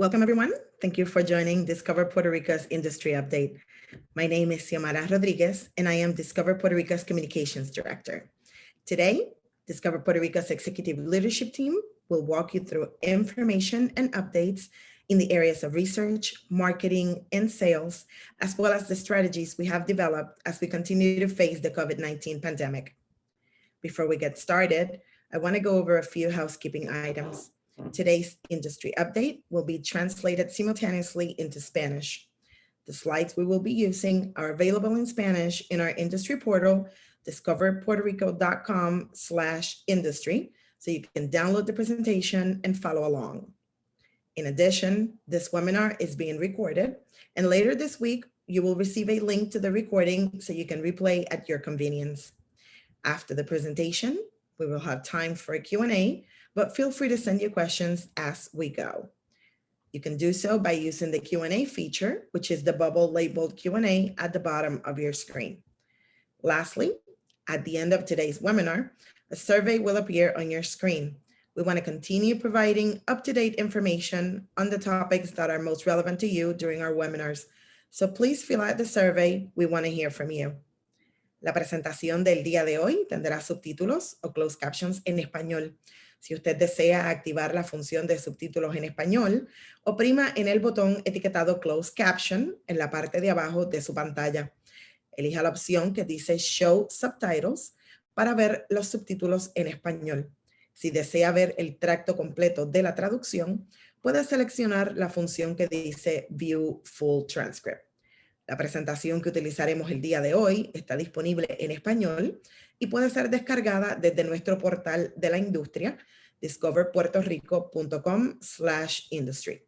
Welcome, everyone. Thank you for joining Discover Puerto Rico's Industry Update. My name is Xiomara Rodriguez, and I am Discover Puerto Rico's Communications Director. Today, Discover Puerto Rico's executive leadership team will walk you through information and updates in the areas of research, marketing, and sales, as well as the strategies we have developed as we continue to face the COVID-19 pandemic. Before we get started, I want to go over a few housekeeping items. Today's industry update will be translated simultaneously into Spanish. The slides we will be using are available in Spanish in our industry portal, discoverpuertorico.com/industry, so you can download the presentation and follow along. In addition, this webinar is being recorded, and later this week, you will receive a link to the recording so you can replay at your convenience. After the presentation, we will have time for a Q&A, but feel free to send your questions as we go. You can do so by using the Q&A feature, which is the bubble labeled Q&A at the bottom of your screen. Lastly, at the end of today's webinar, a survey will appear on your screen. We want to continue providing up-to-date information on the topics that are most relevant to you during our webinars. So please fill out the survey. We want to hear from you. La presentación del día de hoy tendrá subtítulos o closed captions en español. Si usted desea activar la función de subtítulos en español, oprima en el botón etiquetado Closed Caption en la parte de abajo de su pantalla. Elija la opción que dice Show Subtitles para ver los subtítulos en español. Si desea ver el tracto completo de la traducción, puede seleccionar la función que dice View Full Transcript. La presentación que utilizaremos el día de hoy está disponible en español y puede ser descargada desde nuestro portal de la industria, discoverpuertorico.com/industry.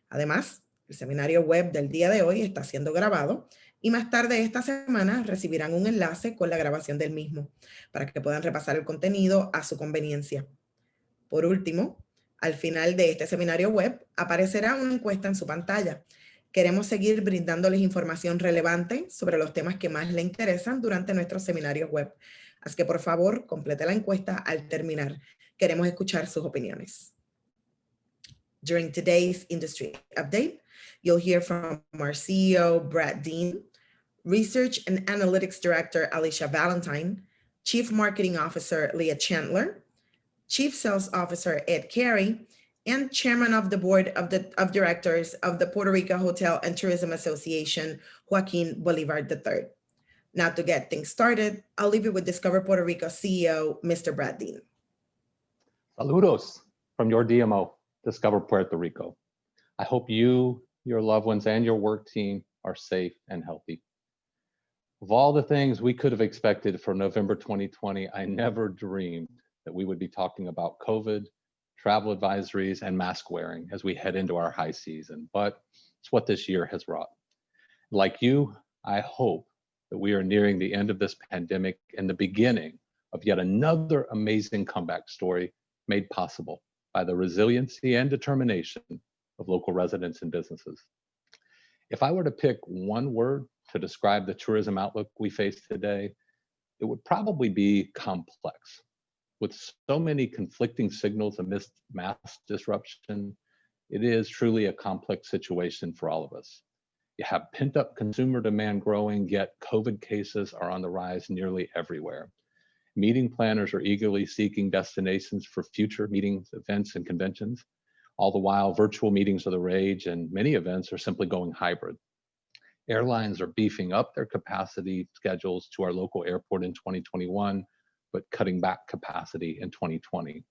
Además, el seminario web del día de hoy está siendo grabado y más tarde esta semana recibirán un enlace con la grabación del mismo para que puedan repasar el contenido a su conveniencia. Por último, al final de este seminario web aparecerá una encuesta en su pantalla. Queremos seguir brindándoles información relevante sobre los temas que más le interesan durante nuestros seminarios web. Así que por favor, complete la encuesta al terminar. Queremos escuchar sus opiniones. During today's industry update, you'll hear from our CEO, Brad Dean, Research and Analytics Director, Alicia Valentine, Chief Marketing Officer, Leah Chandler, Chief Sales Officer, Ed Carey, and Chairman of the Board of Directors of the Puerto Rico Hotel and Tourism Association, Joaquin Bolivar III. Now to get things started, I'll leave you with Discover Puerto Rico CEO, Mr. Brad Dean. Saludos from your DMO, Discover Puerto Rico. I hope you, your loved ones, and your work team are safe and healthy. Of all the things we could have expected for November 2020, I never dreamed that we would be talking about COVID, travel advisories, and mask wearing as we head into our high season, but it's what this year has wrought. Like you, I hope that we are nearing the end of this pandemic and the beginning of yet another amazing comeback story made possible by the resiliency and determination of local residents and businesses. If I were to pick one word to describe the tourism outlook we face today, it would probably be complex. With so many conflicting signals amidst mass disruption, it is truly a complex situation for all of us. You have pent-up consumer demand growing, yet COVID cases are on the rise nearly everywhere. Meeting planners are eagerly seeking destinations for future meetings, events, and conventions. All the while, virtual meetings are the rage, and many events are simply going hybrid. Airlines are beefing up their capacity schedules to our local airport in 2021, but cutting back capacity in 2020.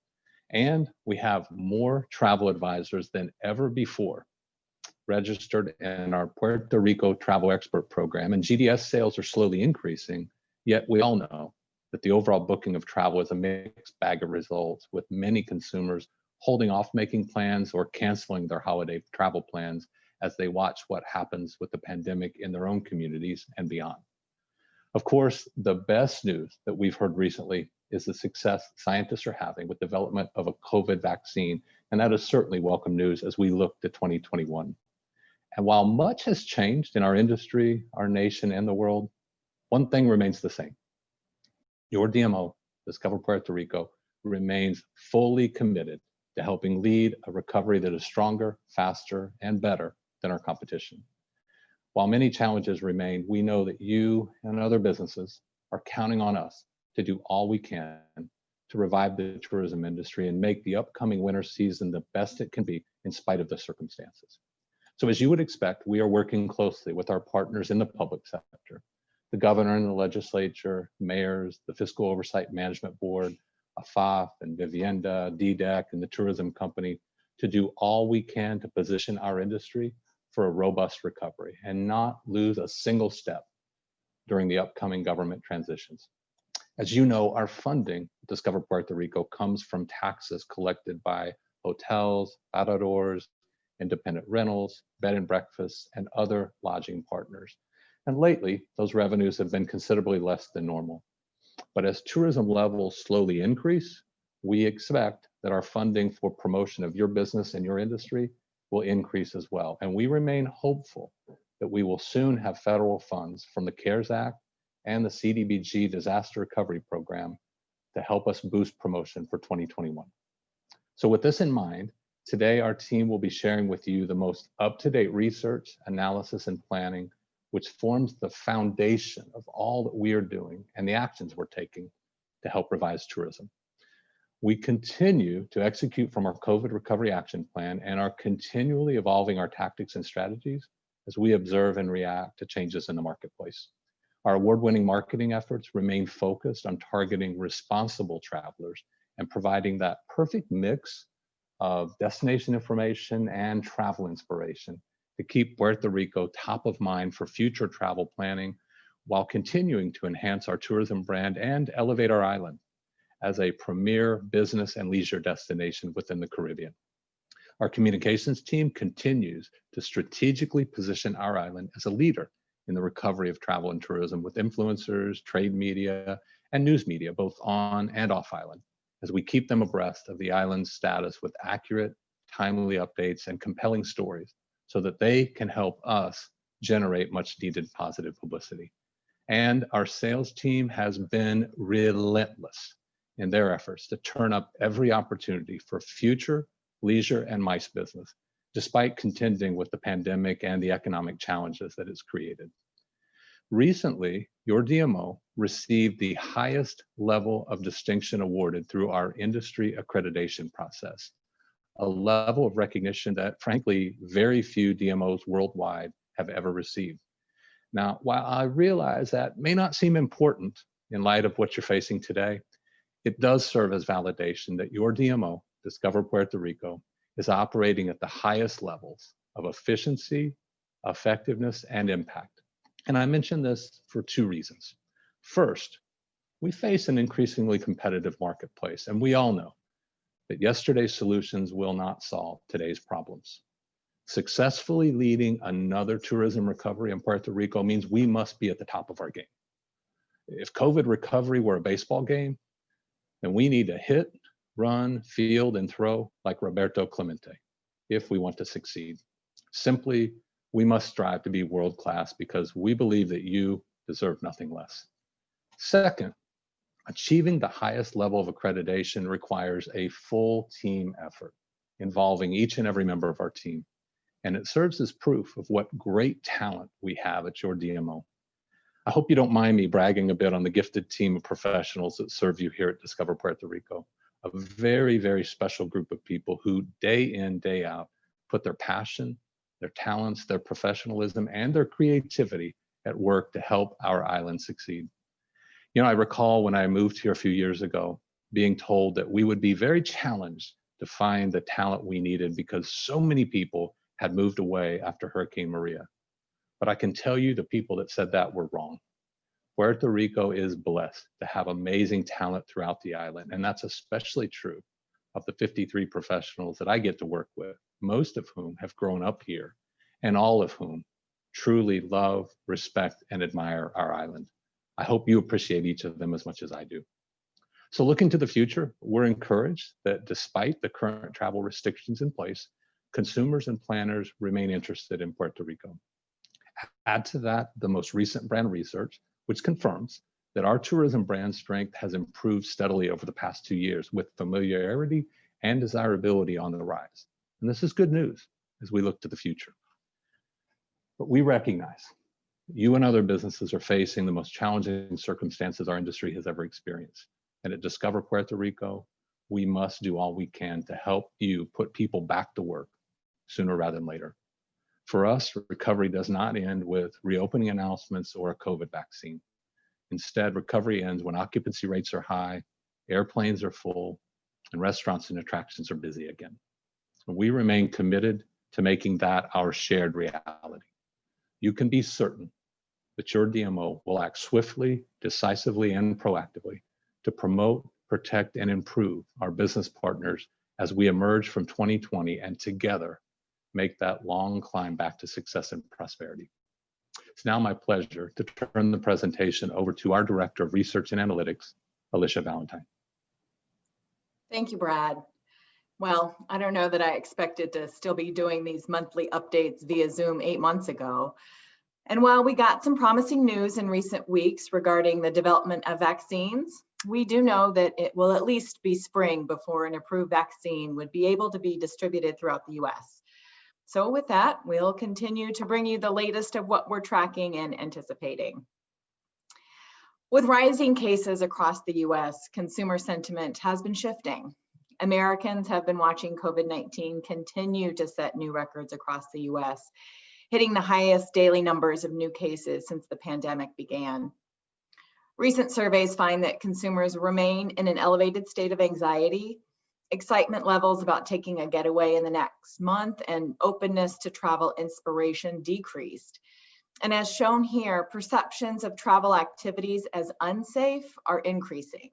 And we have more travel advisors than ever before registered in our Puerto Rico Travel Expert Program, and GDS sales are slowly increasing, yet we all know that the overall booking of travel is a mixed bag of results, with many consumers holding off making plans or canceling their holiday travel plans as they watch what happens with the pandemic in their own communities and beyond. Of course, the best news that we've heard recently is the success scientists are having with development of a COVID vaccine, and that is certainly welcome news as we look to 2021. And while much has changed in our industry, our nation, and the world, one thing remains the same. Your DMO, Discover Puerto Rico, remains fully committed to helping lead a recovery that is stronger, faster, and better than our competition. While many challenges remain, we know that you and other businesses are counting on us to do all we can to revive the tourism industry and make the upcoming winter season the best it can be in spite of the circumstances. So as you would expect, we are working closely with our partners in the public sector, the governor and the legislature, mayors, the Fiscal Oversight Management Board, AFAF and Vivienda, DDEC, and the tourism company to do all we can to position our industry for a robust recovery and not lose a single step during the upcoming government transitions. As you know, our funding, Discover Puerto Rico, comes from taxes collected by hotels, paradores, independent rentals, bed and breakfasts, and other lodging partners. And lately, those revenues have been considerably less than normal. But as tourism levels slowly increase, we expect that our funding for promotion of your business and your industry will increase as well. And we remain hopeful that we will soon have federal funds from the CARES Act and the CDBG Disaster Recovery Program to help us boost promotion for 2021. So with this in mind, today our team will be sharing with you the most up-to-date research, analysis, and planning, which forms the foundation of all that we are doing and the actions we're taking to help revise tourism. We continue to execute from our COVID Recovery Action Plan and are continually evolving our tactics and strategies as we observe and react to changes in the marketplace. Our award-winning marketing efforts remain focused on targeting responsible travelers and providing that perfect mix of destination information and travel inspiration to keep Puerto Rico top of mind for future travel planning while continuing to enhance our tourism brand and elevate our island as a premier business and leisure destination within the Caribbean. Our communications team continues to strategically position our island as a leader in the recovery of travel and tourism with influencers, trade media, and news media, both on and off island, as we keep them abreast of the island's status with accurate, timely updates and compelling stories so that they can help us generate much needed positive publicity. And our sales team has been relentless in their efforts to turn up every opportunity for future leisure and MICE business, despite contending with the pandemic and the economic challenges that it's created. Recently, your DMO received the highest level of distinction awarded through our industry accreditation process, a level of recognition that, frankly, very few DMOs worldwide have ever received. Now, while I realize that may not seem important in light of what you're facing today, it does serve as validation that your DMO, Discover Puerto Rico, is operating at the highest levels of efficiency, effectiveness, and impact. And I mention this for two reasons. First, we face an increasingly competitive marketplace, and we all know that yesterday's solutions will not solve today's problems. Successfully leading another tourism recovery in Puerto Rico means we must be at the top of our game. If COVID recovery were a baseball game, then we need to hit, run, field, and throw like Roberto Clemente if we want to succeed. Simply, we must strive to be world-class because we believe that you deserve nothing less. Second, achieving the highest level of accreditation requires a full team effort involving each and every member of our team. And it serves as proof of what great talent we have at your DMO. I hope you don't mind me bragging a bit on the gifted team of professionals that serve you here at Discover Puerto Rico, a very, very special group of people who day in, day out, put their passion, their talents, their professionalism, and their creativity at work to help our island succeed. You know, I recall when I moved here a few years ago, being told that we would be very challenged to find the talent we needed because so many people had moved away after Hurricane Maria. But I can tell you the people that said that were wrong. Puerto Rico is blessed to have amazing talent throughout the island, and that's especially true of the 53 professionals that I get to work with, most of whom have grown up here, and all of whom truly love, respect, and admire our island. I hope you appreciate each of them as much as I do. So looking to the future, we're encouraged that despite the current travel restrictions in place, consumers and planners remain interested in Puerto Rico. Add to that the most recent brand research, which confirms that our tourism brand strength has improved steadily over the past 2 years with familiarity and desirability on the rise. And this is good news as we look to the future. But we recognize you and other businesses are facing the most challenging circumstances our industry has ever experienced. And at Discover Puerto Rico, we must do all we can to help you put people back to work sooner rather than later. For us, recovery does not end with reopening announcements or a COVID vaccine. Instead, recovery ends when occupancy rates are high, airplanes are full, and restaurants and attractions are busy again. And we remain committed to making that our shared reality. You can be certain that your DMO will act swiftly, decisively, and proactively to promote, protect, and improve our business partners as we emerge from 2020 and together make that long climb back to success and prosperity. It's now my pleasure to turn the presentation over to our Director of Research and Analytics, Alicia Valentine. Thank you, Brad. Well, I don't know that I expected to still be doing these monthly updates via Zoom 8 months ago. And while we got some promising news in recent weeks regarding the development of vaccines, we do know that it will at least be spring before an approved vaccine would be able to be distributed throughout the US. So with that, we'll continue to bring you the latest of what we're tracking and anticipating. With rising cases across the US, consumer sentiment has been shifting. Americans have been watching COVID-19 continue to set new records across the US, hitting the highest daily numbers of new cases since the pandemic began. Recent surveys find that consumers remain in an elevated state of anxiety, excitement levels about taking a getaway in the next month, and openness to travel inspiration decreased. And as shown here, perceptions of travel activities as unsafe are increasing.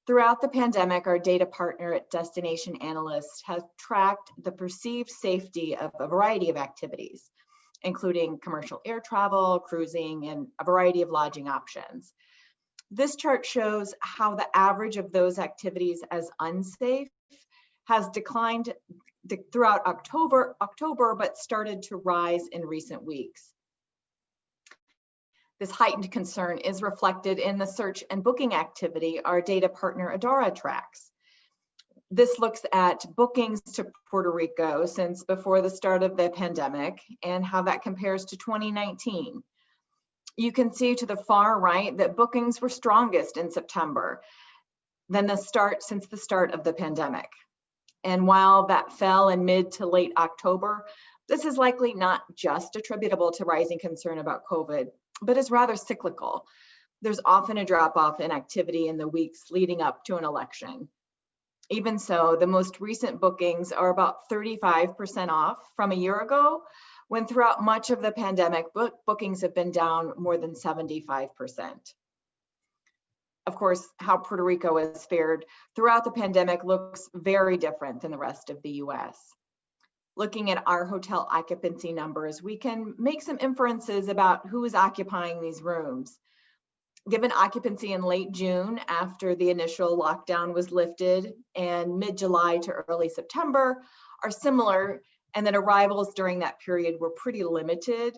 Throughout the pandemic, our data partner at Destination Analyst has tracked the perceived safety of a variety of activities, including commercial air travel, cruising, and a variety of lodging options. This chart shows how the average of those activities as unsafe has declined throughout October, but started to rise in recent weeks. This heightened concern is reflected in the search and booking activity our data partner Adara tracks. This looks at bookings to Puerto Rico since before the start of the pandemic and how that compares to 2019. You can see to the far right that bookings were strongest in September since the start of the pandemic. And while that fell in mid to late October, this is likely not just attributable to rising concern about COVID, but is rather cyclical. There's often a drop-off in activity in the weeks leading up to an election. Even so, the most recent bookings are about 35% off from a year ago, when throughout much of the pandemic, bookings have been down more than 75%. Of course, how Puerto Rico has fared throughout the pandemic looks very different than the rest of the US. Looking at our hotel occupancy numbers, we can make some inferences about who is occupying these rooms. Given occupancy in late June after the initial lockdown was lifted and mid-July to early September are similar, and that arrivals during that period were pretty limited.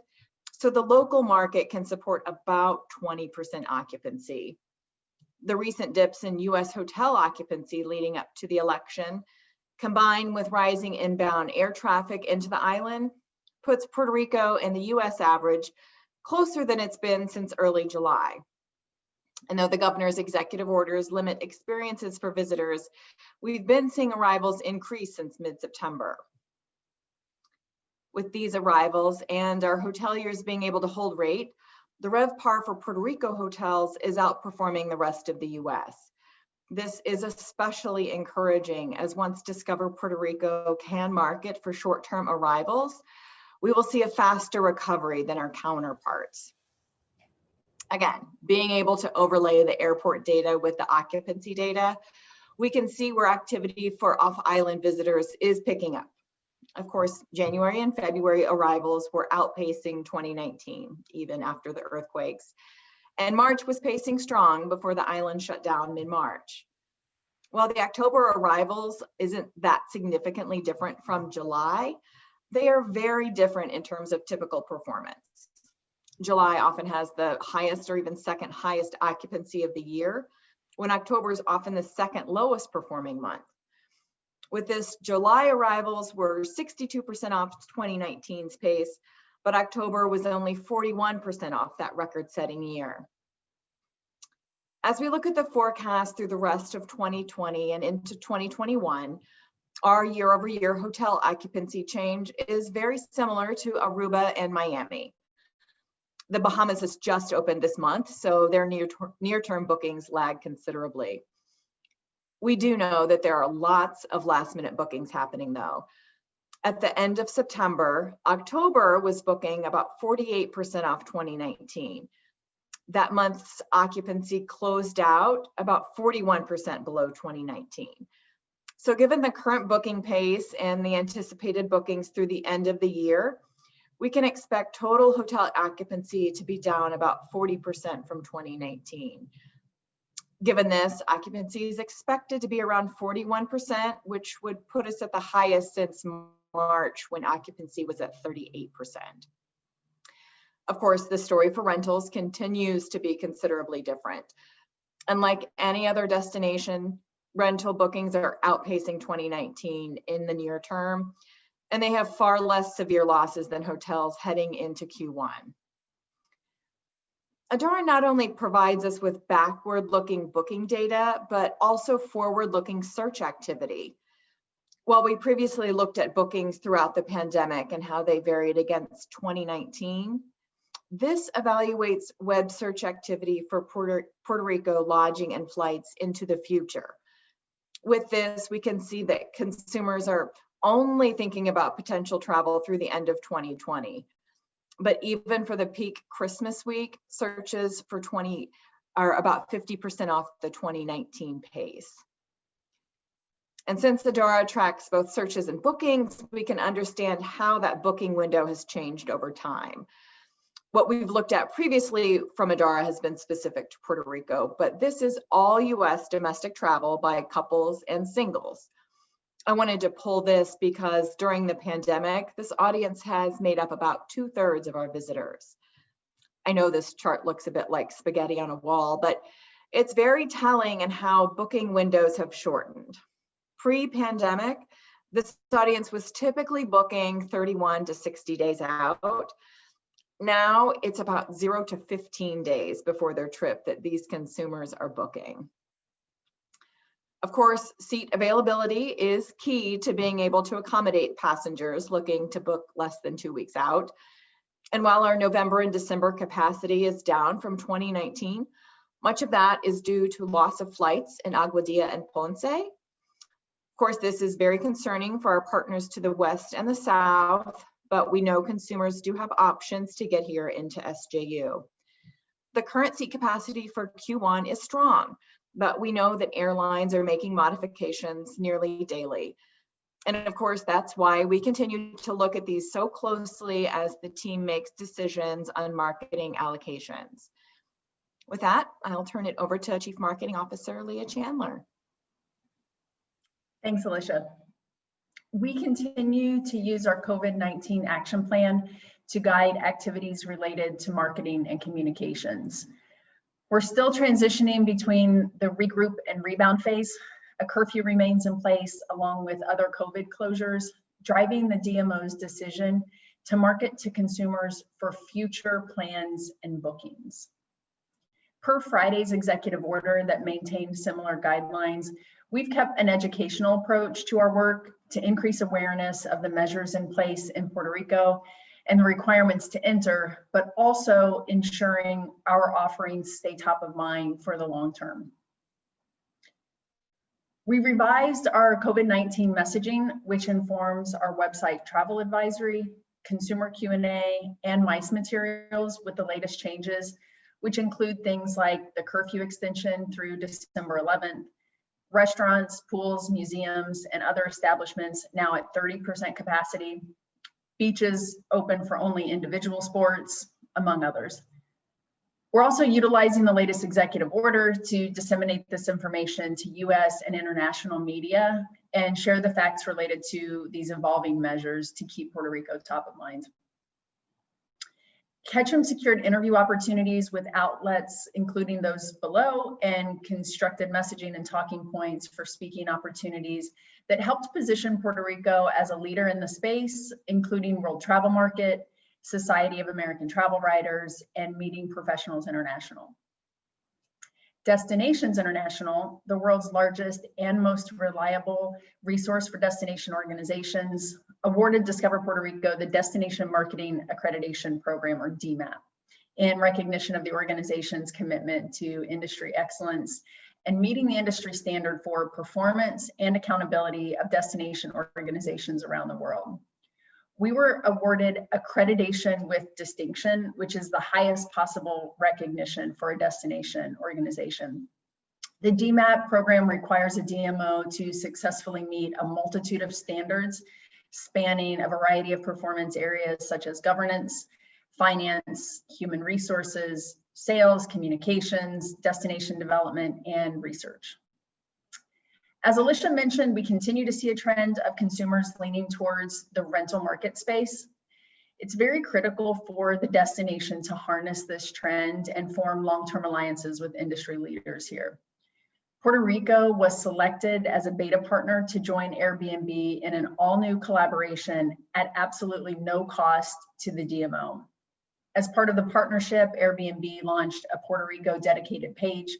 So the local market can support about 20% occupancy. The recent dips in US hotel occupancy leading up to the election, combined with rising inbound air traffic into the island, puts Puerto Rico and the US average closer than it's been since early July. And though the governor's executive orders limit experiences for visitors, we've been seeing arrivals increase since mid-September. With these arrivals and our hoteliers being able to hold rate, the RevPAR for Puerto Rico hotels is outperforming the rest of the US. This is especially encouraging, as once Discover Puerto Rico can market for short-term arrivals, we will see a faster recovery than our counterparts. Again, being able to overlay the airport data with the occupancy data, we can see where activity for off-island visitors is picking up. Of course, January and February arrivals were outpacing 2019, even after the earthquakes. And March was pacing strong before the island shut down mid-March. While the October arrivals isn't that significantly different from July, they are very different in terms of typical performance. July often has the highest or even second highest occupancy of the year, when October is often the second lowest performing month. With this, July arrivals were 62% off 2019's pace, but October was only 41% off that record-setting year. As we look at the forecast through the rest of 2020 and into 2021, our year-over-year hotel occupancy change is very similar to Aruba and Miami. The Bahamas has just opened this month, so their near-term bookings lag considerably. We do know that there are lots of last-minute bookings happening though. At the end of September, October was booking about 48% off 2019. That month's occupancy closed out about 41% below 2019. So given the current booking pace and the anticipated bookings through the end of the year, we can expect total hotel occupancy to be down about 40% from 2019. Given this, occupancy is expected to be around 41%, which would put us at the highest since March when occupancy was at 38%. Of course, the story for rentals continues to be considerably different. Unlike any other destination, rental bookings are outpacing 2019 in the near term, and they have far less severe losses than hotels heading into Q1. Adara not only provides us with backward-looking booking data, but also forward-looking search activity. While we previously looked at bookings throughout the pandemic and how they varied against 2019, this evaluates web search activity for Puerto Rico lodging and flights into the future. With this, we can see that consumers are only thinking about potential travel through the end of 2020. But even for the peak Christmas week, searches for are about 50% off the 2019 pace. And since Adara tracks both searches and bookings, we can understand how that booking window has changed over time. What we've looked at previously from Adara has been specific to Puerto Rico, but this is all US domestic travel by couples and singles. I wanted to pull this because during the pandemic, this audience has made up about 2/3 of our visitors. I know this chart looks a bit like spaghetti on a wall, but it's very telling in how booking windows have shortened. Pre-pandemic, this audience was typically booking 31 to 60 days out. Now it's about 0 to 15 days before their trip that these consumers are booking. Of course, seat availability is key to being able to accommodate passengers looking to book less than 2 weeks out. And while our November and December capacity is down from 2019, much of that is due to loss of flights in Aguadilla and Ponce. Of course, this is very concerning for our partners to the west and the south, but we know consumers do have options to get here into SJU. The current seat capacity for Q1 is strong, but we know that airlines are making modifications nearly daily. And of course, that's why we continue to look at these so closely as the team makes decisions on marketing allocations. With that, I'll turn it over to Chief Marketing Officer, Leah Chandler. Thanks, Alicia. We continue to use our COVID-19 action plan to guide activities related to marketing and communications. We're still transitioning between the regroup and rebound phase. A curfew remains in place along with other COVID closures, driving the DMO's decision to market to consumers for future plans and bookings. Per Friday's executive order that maintains similar guidelines, we've kept an educational approach to our work to increase awareness of the measures in place in Puerto Rico and the requirements to enter, but also ensuring our offerings stay top of mind for the long term. We revised our COVID-19 messaging, which informs our website travel advisory, consumer Q&A, and MICE materials with the latest changes, which include things like the curfew extension through December 11th, restaurants, pools, museums, and other establishments now at 30% capacity, beaches open for only individual sports, among others. We're also utilizing the latest executive order to disseminate this information to US and international media and share the facts related to these evolving measures to keep Puerto Rico top of mind. Ketchum secured interview opportunities with outlets, including those below, and constructed messaging and talking points for speaking opportunities that helped position Puerto Rico as a leader in the space, including World Travel Market, Society of American Travel Writers, and Meeting Professionals International. Destinations International, the world's largest and most reliable resource for destination organizations, awarded Discover Puerto Rico the Destination Marketing Accreditation Program, or DMAP, in recognition of the organization's commitment to industry excellence and meeting the industry standard for performance and accountability of destination organizations around the world. We were awarded accreditation with distinction, which is the highest possible recognition for a destination organization. The DMAP program requires a DMO to successfully meet a multitude of standards spanning a variety of performance areas such as governance, finance, human resources, sales, communications, destination development, and research. As Alicia mentioned, we continue to see a trend of consumers leaning towards the rental market space. It's very critical for the destination to harness this trend and form long-term alliances with industry leaders here. Puerto Rico was selected as a beta partner to join Airbnb in an all-new collaboration at absolutely no cost to the DMO. As part of the partnership, Airbnb launched a Puerto Rico dedicated page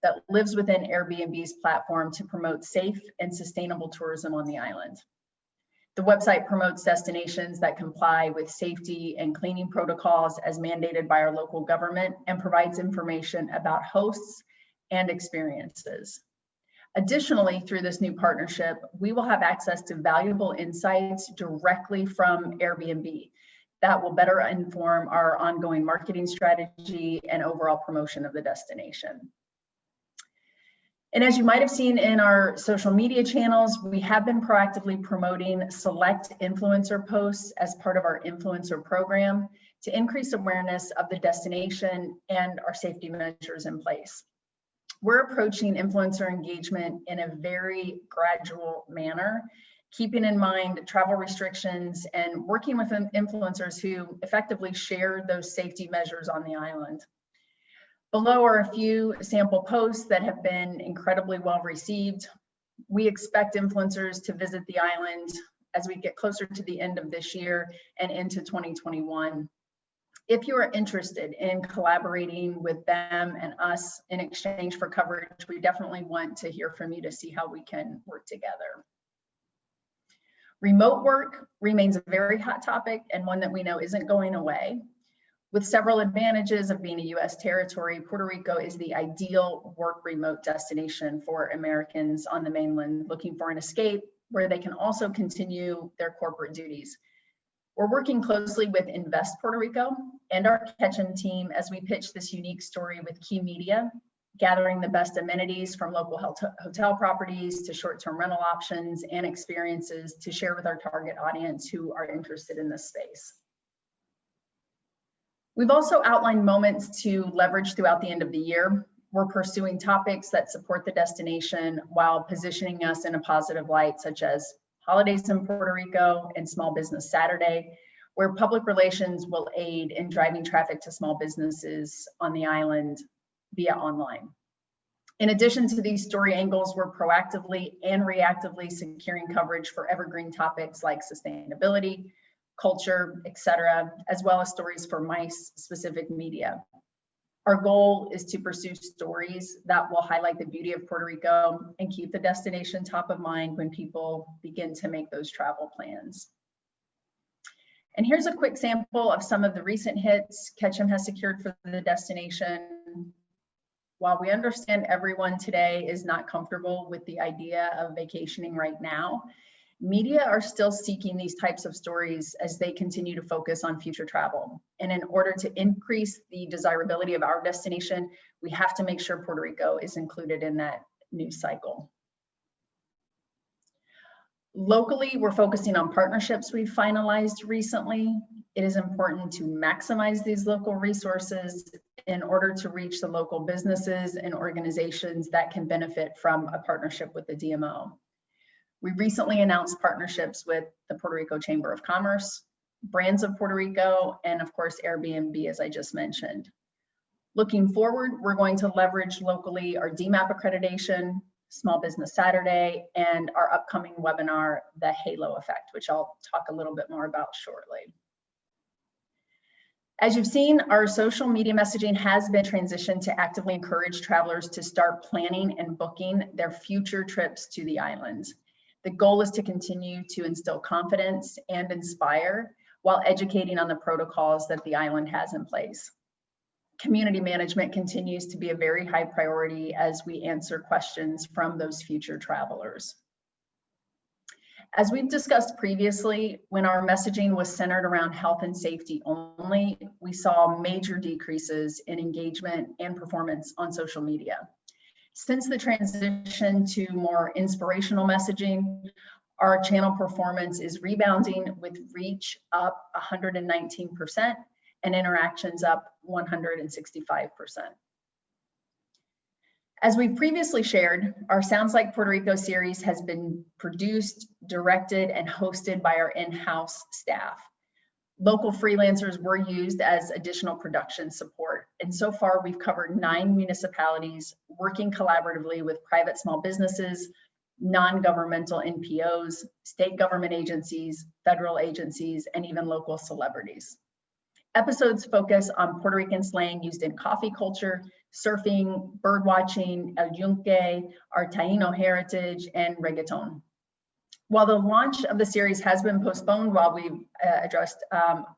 that lives within Airbnb's platform to promote safe and sustainable tourism on the island. The website promotes destinations that comply with safety and cleaning protocols as mandated by our local government and provides information about hosts and experiences. Additionally, through this new partnership, we will have access to valuable insights directly from Airbnb that will better inform our ongoing marketing strategy and overall promotion of the destination. And as you might have seen in our social media channels, we have been proactively promoting select influencer posts as part of our influencer program to increase awareness of the destination and our safety measures in place. We're approaching influencer engagement in a very gradual manner, keeping in mind travel restrictions and working with influencers who effectively share those safety measures on the island. Below are a few sample posts that have been incredibly well received. We expect influencers to visit the island as we get closer to the end of this year and into 2021. If you are interested in collaborating with them and us in exchange for coverage, we definitely want to hear from you to see how we can work together. Remote work remains a very hot topic and one that we know isn't going away. With several advantages of being a US territory, Puerto Rico is the ideal work remote destination for Americans on the mainland looking for an escape where they can also continue their corporate duties. We're working closely with Invest Puerto Rico and our Ketchum team as we pitch this unique story with key media, gathering the best amenities from local hotel properties to short-term rental options and experiences to share with our target audience who are interested in this space. We've also outlined moments to leverage throughout the end of the year. We're pursuing topics that support the destination while positioning us in a positive light, such as Holidays in Puerto Rico and Small Business Saturday, where public relations will aid in driving traffic to small businesses on the island via online. In addition to these story angles, we're proactively and reactively securing coverage for evergreen topics like sustainability, culture, etc., as well as stories for MICE-specific media. Our goal is to pursue stories that will highlight the beauty of Puerto Rico and keep the destination top of mind when people begin to make those travel plans. And here's a quick sample of some of the recent hits Ketchum has secured for the destination. While we understand everyone today is not comfortable with the idea of vacationing right now, media are still seeking these types of stories as they continue to focus on future travel. And in order to increase the desirability of our destination, we have to make sure Puerto Rico is included in that news cycle. Locally, we're focusing on partnerships we've finalized recently. It is important to maximize these local resources in order to reach the local businesses and organizations that can benefit from a partnership with the DMO. We recently announced partnerships with the Puerto Rico Chamber of Commerce, Brands of Puerto Rico, and of course, Airbnb, as I just mentioned. Looking forward, we're going to leverage locally our DMAP accreditation, Small Business Saturday, and our upcoming webinar, The Halo Effect, which I'll talk a little bit more about shortly. As you've seen, our social media messaging has been transitioned to actively encourage travelers to start planning and booking their future trips to the islands. The goal is to continue to instill confidence and inspire while educating on the protocols that the island has in place. Community management continues to be a very high priority as we answer questions from those future travelers. As we've discussed previously, when our messaging was centered around health and safety only, we saw major decreases in engagement and performance on social media. Since the transition to more inspirational messaging, our channel performance is rebounding, with reach up 119% and interactions up 165%. As we previously shared, our Sounds Like Puerto Rico series has been produced, directed, and hosted by our in-house staff. Local freelancers were used as additional production support, and so far we've covered 9 municipalities, working collaboratively with private small businesses, non-governmental NPOs, state government agencies, federal agencies, and even local celebrities. Episodes focus on Puerto Rican slang used in coffee culture, surfing, bird watching, el yunque, our Taíno heritage, and reggaeton. While the launch of the series has been postponed while we've addressed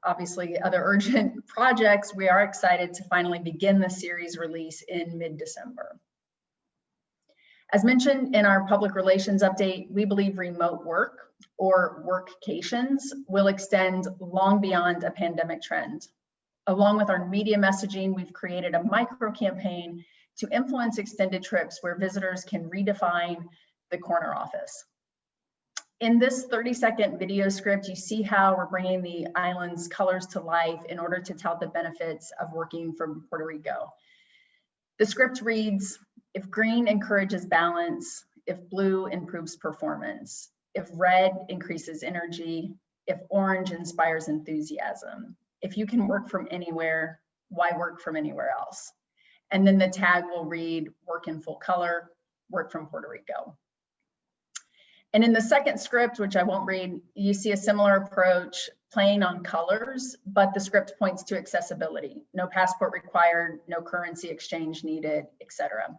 obviously other urgent projects, we are excited to finally begin the series release in mid-December. As mentioned in our public relations update, we believe remote work, or workcations, will extend long beyond a pandemic trend. Along with our media messaging, we've created a micro campaign to influence extended trips where visitors can redefine the corner office. In this 30-second video script, you see how we're bringing the island's colors to life in order to tout the benefits of working from Puerto Rico. The script reads, if green encourages balance, if blue improves performance, if red increases energy, if orange inspires enthusiasm, if you can work from anywhere, why work from anywhere else? And then the tag will read, work in full color, work from Puerto Rico. And in the second script, which I won't read, you see a similar approach playing on colors, but the script points to accessibility. No passport required, no currency exchange needed, etc.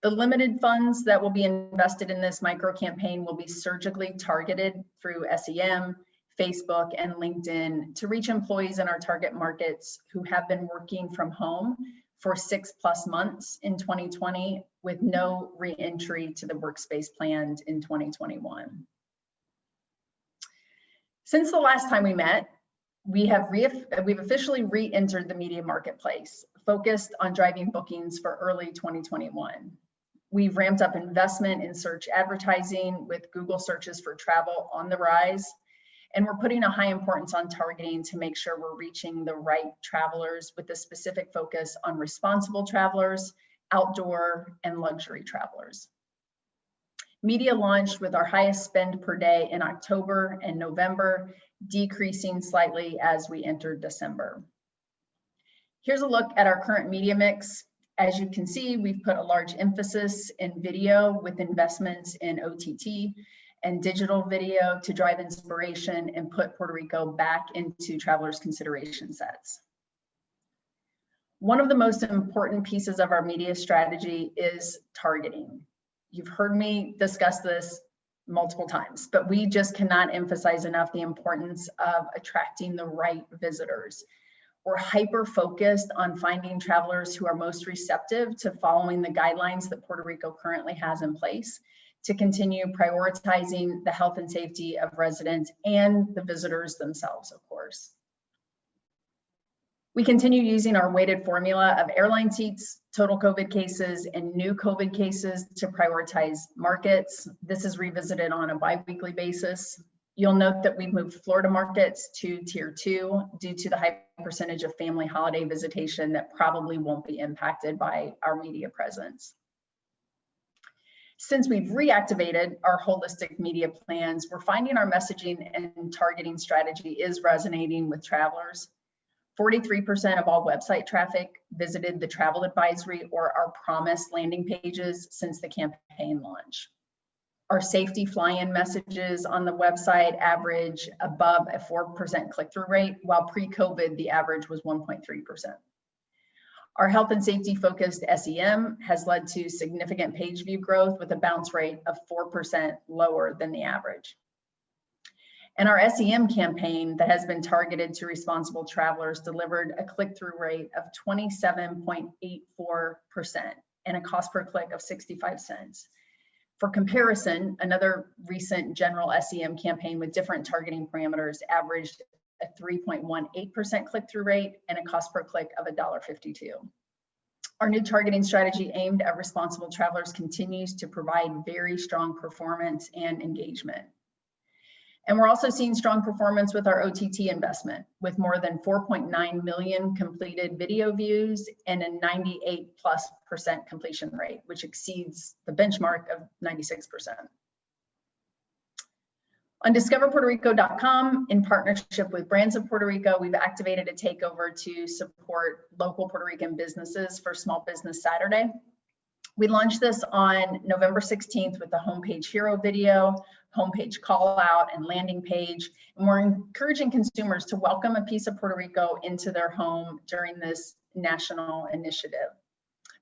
The limited funds that will be invested in this micro campaign will be surgically targeted through SEM, Facebook, and LinkedIn to reach employees in our target markets who have been working from home for 6+ months in 2020 with no re-entry to the workspace planned in 2021. Since the last time we met, we've officially re-entered the media marketplace, focused on driving bookings for early 2021. We've ramped up investment in search advertising with Google searches for travel on the rise, and we're putting a high importance on targeting to make sure we're reaching the right travelers with a specific focus on responsible travelers, outdoor, and luxury travelers. Media launched with our highest spend per day in October and November, decreasing slightly as we entered December. Here's a look at our current media mix. As you can see, we've put a large emphasis in video with investments in OTT and digital video to drive inspiration and put Puerto Rico back into travelers' consideration sets. One of the most important pieces of our media strategy is targeting. You've heard me discuss this multiple times, but we just cannot emphasize enough the importance of attracting the right visitors. We're hyper-focused on finding travelers who are most receptive to following the guidelines that Puerto Rico currently has in place to continue prioritizing the health and safety of residents and the visitors themselves, of course. We continue using our weighted formula of airline seats, total COVID cases, and new COVID cases to prioritize markets. This is revisited on a bi-weekly basis. You'll note that we've moved Florida markets to Tier 2 due to the high percentage of family holiday visitation that probably won't be impacted by our media presence. Since we've reactivated our holistic media plans, we're finding our messaging and targeting strategy is resonating with travelers. 43% of all website traffic visited the travel advisory or our promised landing pages since the campaign launch. Our safety fly-in messages on the website average above a 4% click-through rate, while pre-COVID, the average was 1.3%. Our health and safety focused SEM has led to significant page view growth with a bounce rate of 4% lower than the average. And our SEM campaign that has been targeted to responsible travelers delivered a click-through rate of 27.84% and a cost per click of 65 cents. For comparison, another recent general SEM campaign with different targeting parameters averaged a 3.18% click-through rate and a cost per click of $1.52. Our new targeting strategy aimed at responsible travelers continues to provide very strong performance and engagement. And we're also seeing strong performance with our OTT investment, with more than 4.9 million completed video views and a 98+% completion rate, which exceeds the benchmark of 96%. On discoverpuertorico.com, in partnership with Brands of Puerto Rico, we've activated a takeover to support local Puerto Rican businesses for Small Business Saturday. We launched this on November 16th with the homepage hero video, homepage call out and landing page. And we're encouraging consumers to welcome a piece of Puerto Rico into their home during this national initiative.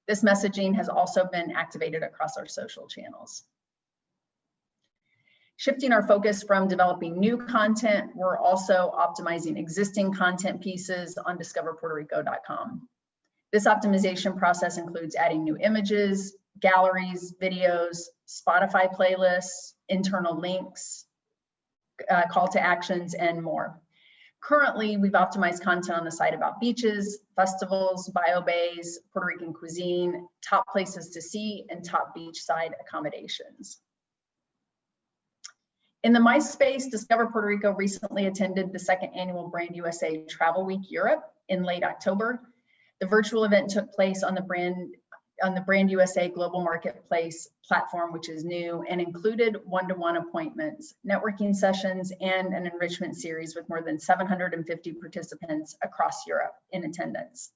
This messaging has also been activated across our social channels. Shifting our focus from developing new content, we're also optimizing existing content pieces on discoverpuertorico.com. This optimization process includes adding new images, galleries, videos, Spotify playlists, internal links, call to actions, and more. Currently, we've optimized content on the site about beaches, festivals, bio bays, Puerto Rican cuisine, top places to see, and top beachside accommodations. In the MICE space, Discover Puerto Rico recently attended the second annual Brand USA Travel Week Europe in late October. The virtual event took place on the Brand USA Global Marketplace platform, which is new, and included one-to-one appointments, networking sessions, and an enrichment series with more than 750 participants across Europe in attendance.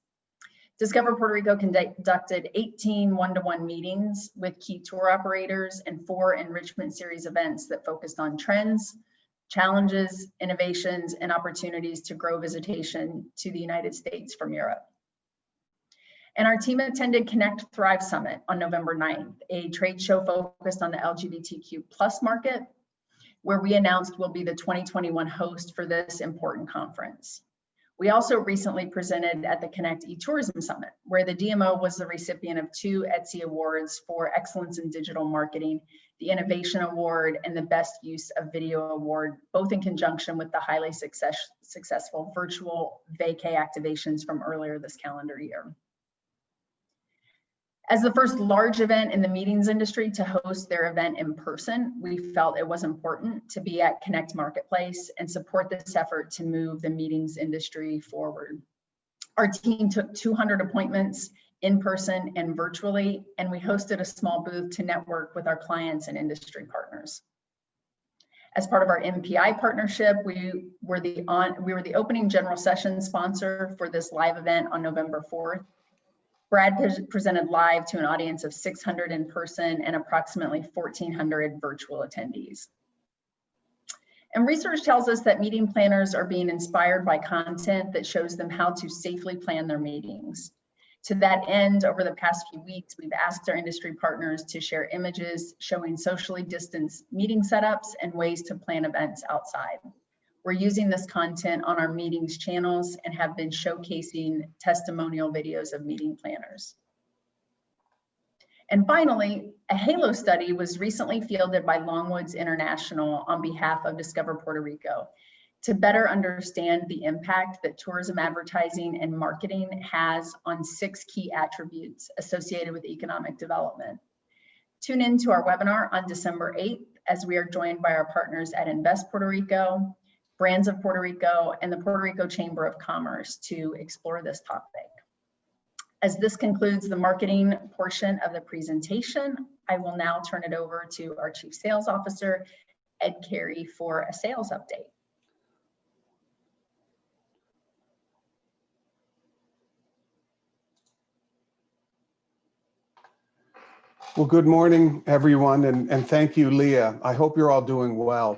Discover Puerto Rico conducted 18 one-to-one meetings with key tour operators and 4 enrichment series events that focused on trends, challenges, innovations, and opportunities to grow visitation to the United States from Europe. And our team attended Connect Thrive Summit on November 9th, a trade show focused on the LGBTQ+ market, where we announced we'll be the 2021 host for this important conference. We also recently presented at the Connect eTourism Summit, where the DMO was the recipient of 2 ETSI awards for Excellence in Digital Marketing, the Innovation Award and the Best Use of Video Award, both in conjunction with the highly successful virtual vacay activations from earlier this calendar year. As the first large event in the meetings industry to host their event in person, we felt it was important to be at Connect Marketplace and support this effort to move the meetings industry forward. Our team took 200 appointments in person and virtually, and we hosted a small booth to network with our clients and industry partners. As part of our MPI partnership, we were the opening general session sponsor for this live event on November 4th. Brad presented live to an audience of 600 in person and approximately 1,400 virtual attendees. And research tells us that meeting planners are being inspired by content that shows them how to safely plan their meetings. To that end, over the past few weeks, we've asked our industry partners to share images showing socially distanced meeting setups and ways to plan events outside. We're using this content on our meetings channels and have been showcasing testimonial videos of meeting planners. And finally, a HALO study was recently fielded by Longwoods International on behalf of Discover Puerto Rico to better understand the impact that tourism advertising and marketing has on 6 key attributes associated with economic development. Tune in to our webinar on December 8th as we are joined by our partners at Invest Puerto Rico, Brands of Puerto Rico, and the Puerto Rico Chamber of Commerce to explore this topic. As this concludes the marketing portion of the presentation, I will now turn it over to our Chief Sales Officer, Ed Carey, for a sales update. Well, good morning, everyone, and thank you, Leah. I hope you're all doing well.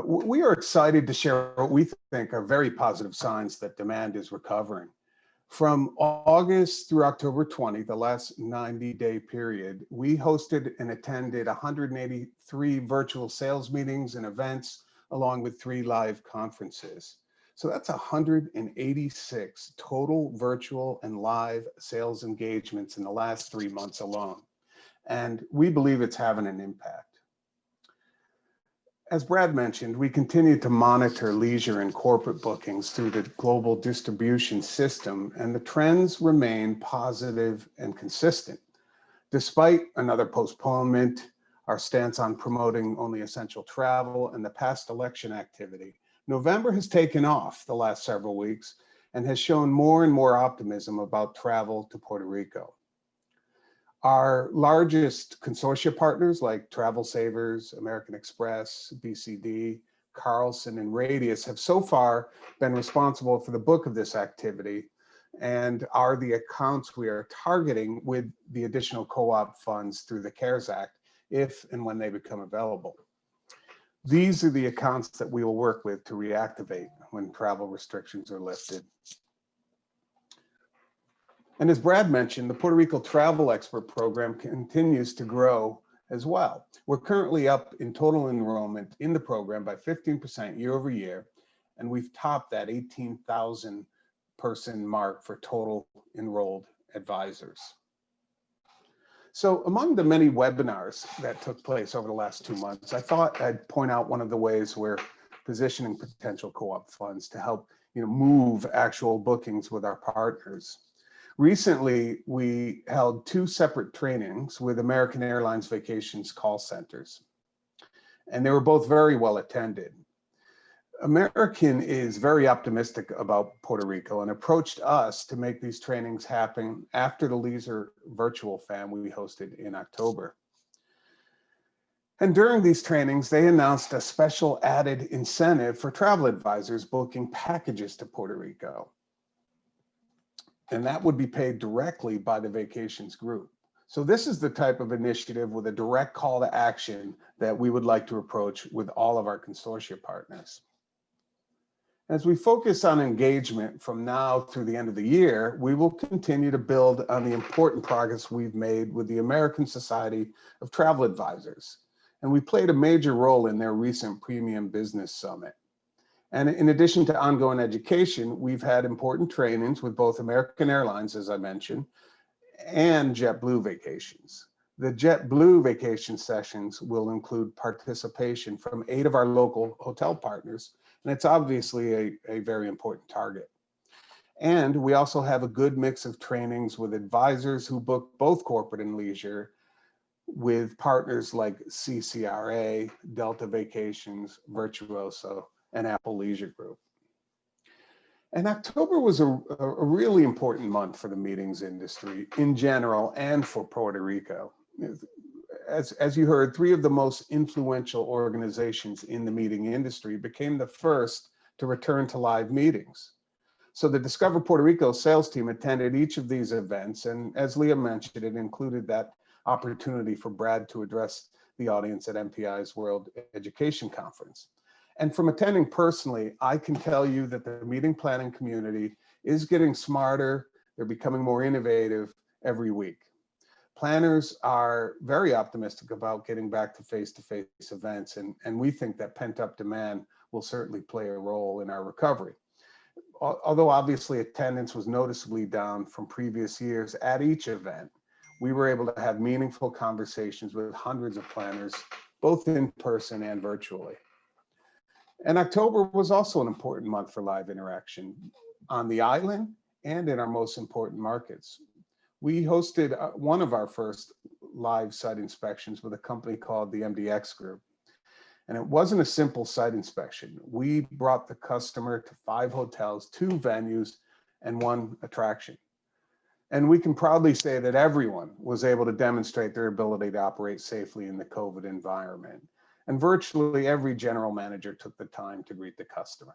We are excited to share what we think are very positive signs that demand is recovering. From August through October 20, the last 90-day period, we hosted and attended 183 virtual sales meetings and events, along with 3 live conferences. So that's 186 total virtual and live sales engagements in the last 3 months alone. And we believe it's having an impact. As Brad mentioned, we continue to monitor leisure and corporate bookings through the global distribution system, and the trends remain positive and consistent. Despite another postponement, our stance on promoting only essential travel, and the past election activity, November has taken off the last several weeks and has shown more and more optimism about travel to Puerto Rico. Our largest consortia partners like Travel Savers, American Express, BCD, Carlson, and Radius have so far been responsible for the book of this activity and are the accounts we are targeting with the additional co-op funds through the CARES Act, if and when they become available. These are the accounts that we will work with to reactivate when travel restrictions are lifted. And as Brad mentioned, the Puerto Rico Travel Expert Program continues to grow as well. We're currently up in total enrollment in the program by 15% year over year, and we've topped that 18,000 person mark for total enrolled advisors. So among the many webinars that took place over the last 2 months, I thought I'd point out one of the ways we're positioning potential co-op funds to help move actual bookings with our partners. Recently, we held 2 separate trainings with American Airlines Vacations call centers, and they were both very well attended. American is very optimistic about Puerto Rico and approached us to make these trainings happen after the Leisure Virtual FAM we hosted in October. And during these trainings, they announced a special added incentive for travel advisors booking packages to Puerto Rico. And that would be paid directly by the vacations group. So this is the type of initiative with a direct call to action that we would like to approach with all of our consortia partners. As we focus on engagement from now through the end of the year, we will continue to build on the important progress we've made with the American Society of Travel Advisors. And we played a major role in their recent Premium Business Summit. And in addition to ongoing education, we've had important trainings with both American Airlines, as I mentioned, and JetBlue Vacations. The JetBlue vacation sessions will include participation from 8 of our local hotel partners, and it's obviously a very important target. And we also have a good mix of trainings with advisors who book both corporate and leisure, with partners like CCRA, Delta Vacations, Virtuoso, and Apple Leisure Group. And October was a really important month for the meetings industry in general and for Puerto Rico. As you heard, 3 of the most influential organizations in the meeting industry became the first to return to live meetings. So the Discover Puerto Rico sales team attended each of these events, and as Leah mentioned, it included that opportunity for Brad to address the audience at MPI's World Education Conference. And from attending personally, I can tell you that the meeting planning community is getting smarter. They're becoming more innovative every week. Planners are very optimistic about getting back to face-to-face events, and we think that pent-up demand will certainly play a role in our recovery. Although obviously attendance was noticeably down from previous years at each event, we were able to have meaningful conversations with hundreds of planners, both in person and virtually. And October was also an important month for live interaction on the island and in our most important markets. We hosted one of our first live site inspections with a company called the MDX Group. And it wasn't a simple site inspection. We brought the customer to 5 hotels, 2 venues, and 1 attraction. And we can proudly say that everyone was able to demonstrate their ability to operate safely in the COVID environment. And virtually every general manager took the time to greet the customer.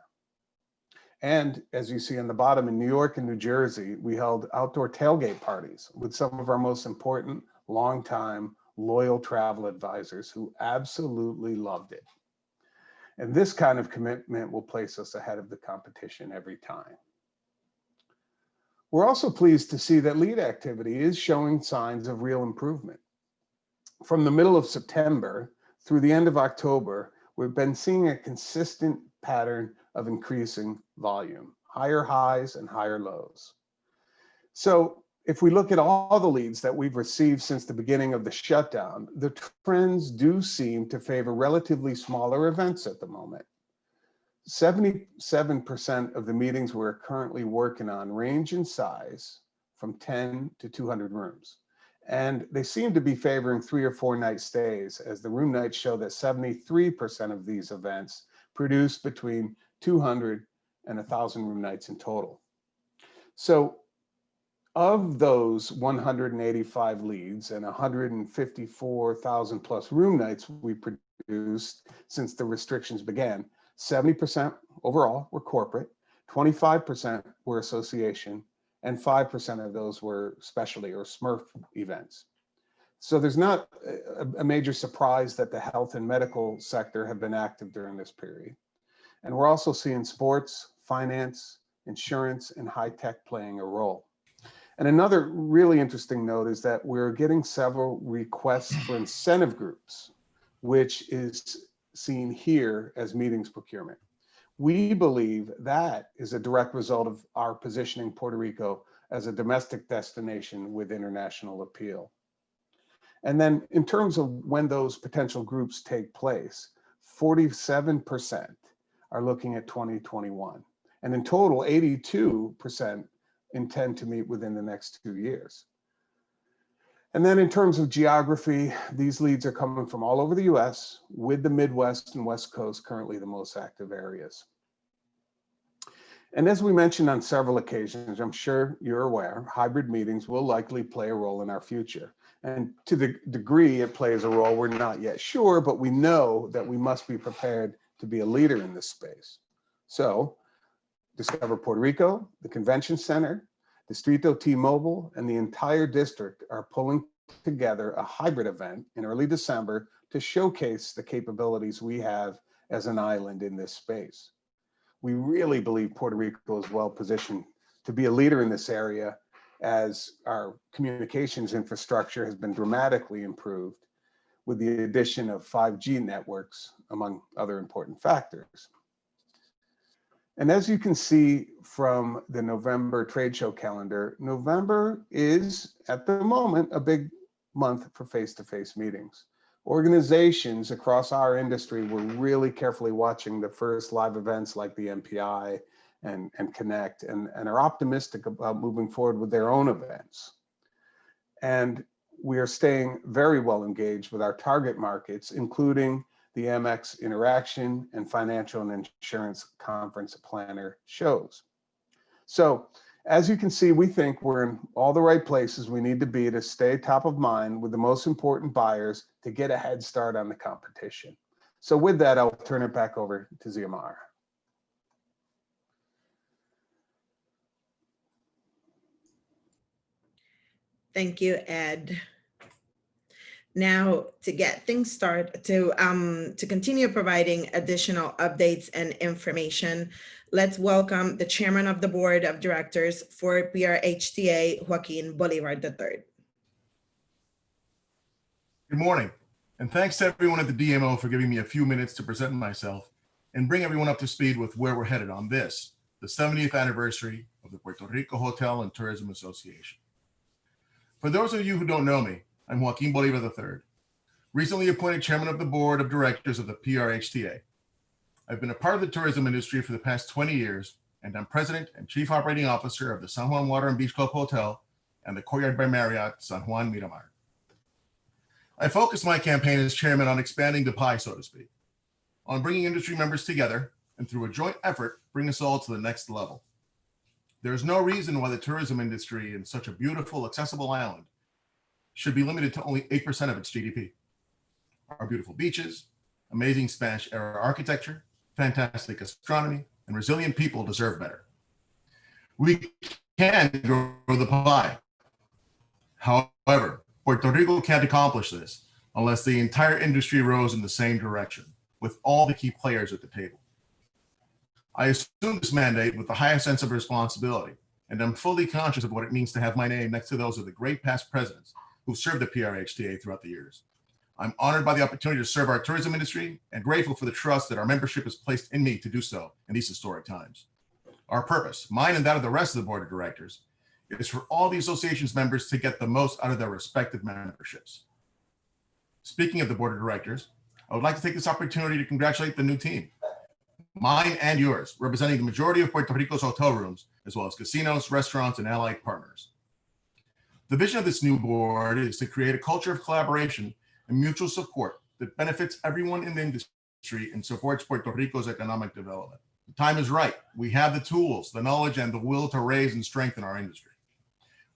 And as you see on the bottom, in New York and New Jersey, we held outdoor tailgate parties with some of our most important longtime, loyal travel advisors who absolutely loved it. And this kind of commitment will place us ahead of the competition every time. We're also pleased to see that lead activity is showing signs of real improvement. From the middle of September through the end of October, we've been seeing a consistent pattern of increasing volume, higher highs and higher lows. So if we look at all the leads that we've received since the beginning of the shutdown, the trends do seem to favor relatively smaller events at the moment. 77% of the meetings we're currently working on range in size from 10 to 200 rooms. And they seem to be favoring 3 or 4 night stays, as the room nights show that 73% of these events produce between 200 and 1,000 room nights in total. So of those 185 leads and 154,000 plus room nights we produced since the restrictions began, 70% overall were corporate, 25% were association, and 5% of those were specialty or SMERF events. So there's not a major surprise that the health and medical sector have been active during this period. And we're also seeing sports, finance, insurance, and high tech playing a role. And another really interesting note is that we're getting several requests for incentive groups, which is seen here as meetings procurement. We believe that is a direct result of our positioning Puerto Rico as a domestic destination with international appeal. And then in terms of when those potential groups take place, 47% are looking at 2021. And in total, 82% intend to meet within the next 2 years. And then in terms of geography, these leads are coming from all over the US, with the Midwest and West Coast currently the most active areas. And as we mentioned on several occasions, I'm sure you're aware, hybrid meetings will likely play a role in our future. And to the degree it plays a role, we're not yet sure, but we know that we must be prepared to be a leader in this space. So Discover Puerto Rico, the Convention Center, Distrito T-Mobile, and the entire district are pulling together a hybrid event in early December to showcase the capabilities we have as an island in this space. We really believe Puerto Rico is well positioned to be a leader in this area, as our communications infrastructure has been dramatically improved with the addition of 5G networks, among other important factors. And as you can see from the November trade show calendar, November is, at the moment, a big month for face-to-face meetings. Organizations across our industry were really carefully watching the first live events like the MPI and Connect, and are optimistic about moving forward with their own events. And we are staying very well engaged with our target markets, including the MX Interaction and Financial and Insurance Conference Planner shows. So as you can see, we think we're in all the right places we need to be to stay top of mind with the most important buyers to get a head start on the competition. So with that, I'll turn it back over to Ziamar. Thank you, Ed. Now, to get things started, to continue providing additional updates and information, let's welcome the Chairman of the Board of Directors for PRHTA, Joaquin Bolivar III. Good morning, and thanks to everyone at the DMO for giving me a few minutes to present myself and bring everyone up to speed with where we're headed on this, the 70th anniversary of the Puerto Rico Hotel and Tourism Association. For those of you who don't know me, I'm Joaquin Bolivar III, recently appointed Chairman of the Board of Directors of the PRHTA. I've been a part of the tourism industry for the past 20 years, and I'm President and Chief Operating Officer of the San Juan Water and Beach Club Hotel and the Courtyard by Marriott San Juan Miramar. I focused my campaign as chairman on expanding the pie, so to speak, on bringing industry members together, and through a joint effort, bring us all to the next level. There is no reason why the tourism industry in such a beautiful, accessible island should be limited to only 8% of its GDP. Our beautiful beaches, amazing Spanish-era architecture, fantastic gastronomy, and resilient people deserve better. We can grow the pie. However, Puerto Rico can't accomplish this unless the entire industry rows in the same direction, with all the key players at the table. I assume this mandate with the highest sense of responsibility, and I'm fully conscious of what it means to have my name next to those of the great past presidents who've served the PRHTA throughout the years. I'm honored by the opportunity to serve our tourism industry and grateful for the trust that our membership has placed in me to do so in these historic times. Our purpose, mine and that of the rest of the board of directors, is for all the association's members to get the most out of their respective memberships. Speaking of the board of directors, I would like to take this opportunity to congratulate the new team, mine and yours, representing the majority of Puerto Rico's hotel rooms, as well as casinos, restaurants, and allied partners. The vision of this new board is to create a culture of collaboration and mutual support that benefits everyone in the industry and supports Puerto Rico's economic development. The time is right. We have the tools, the knowledge, and the will to raise and strengthen our industry.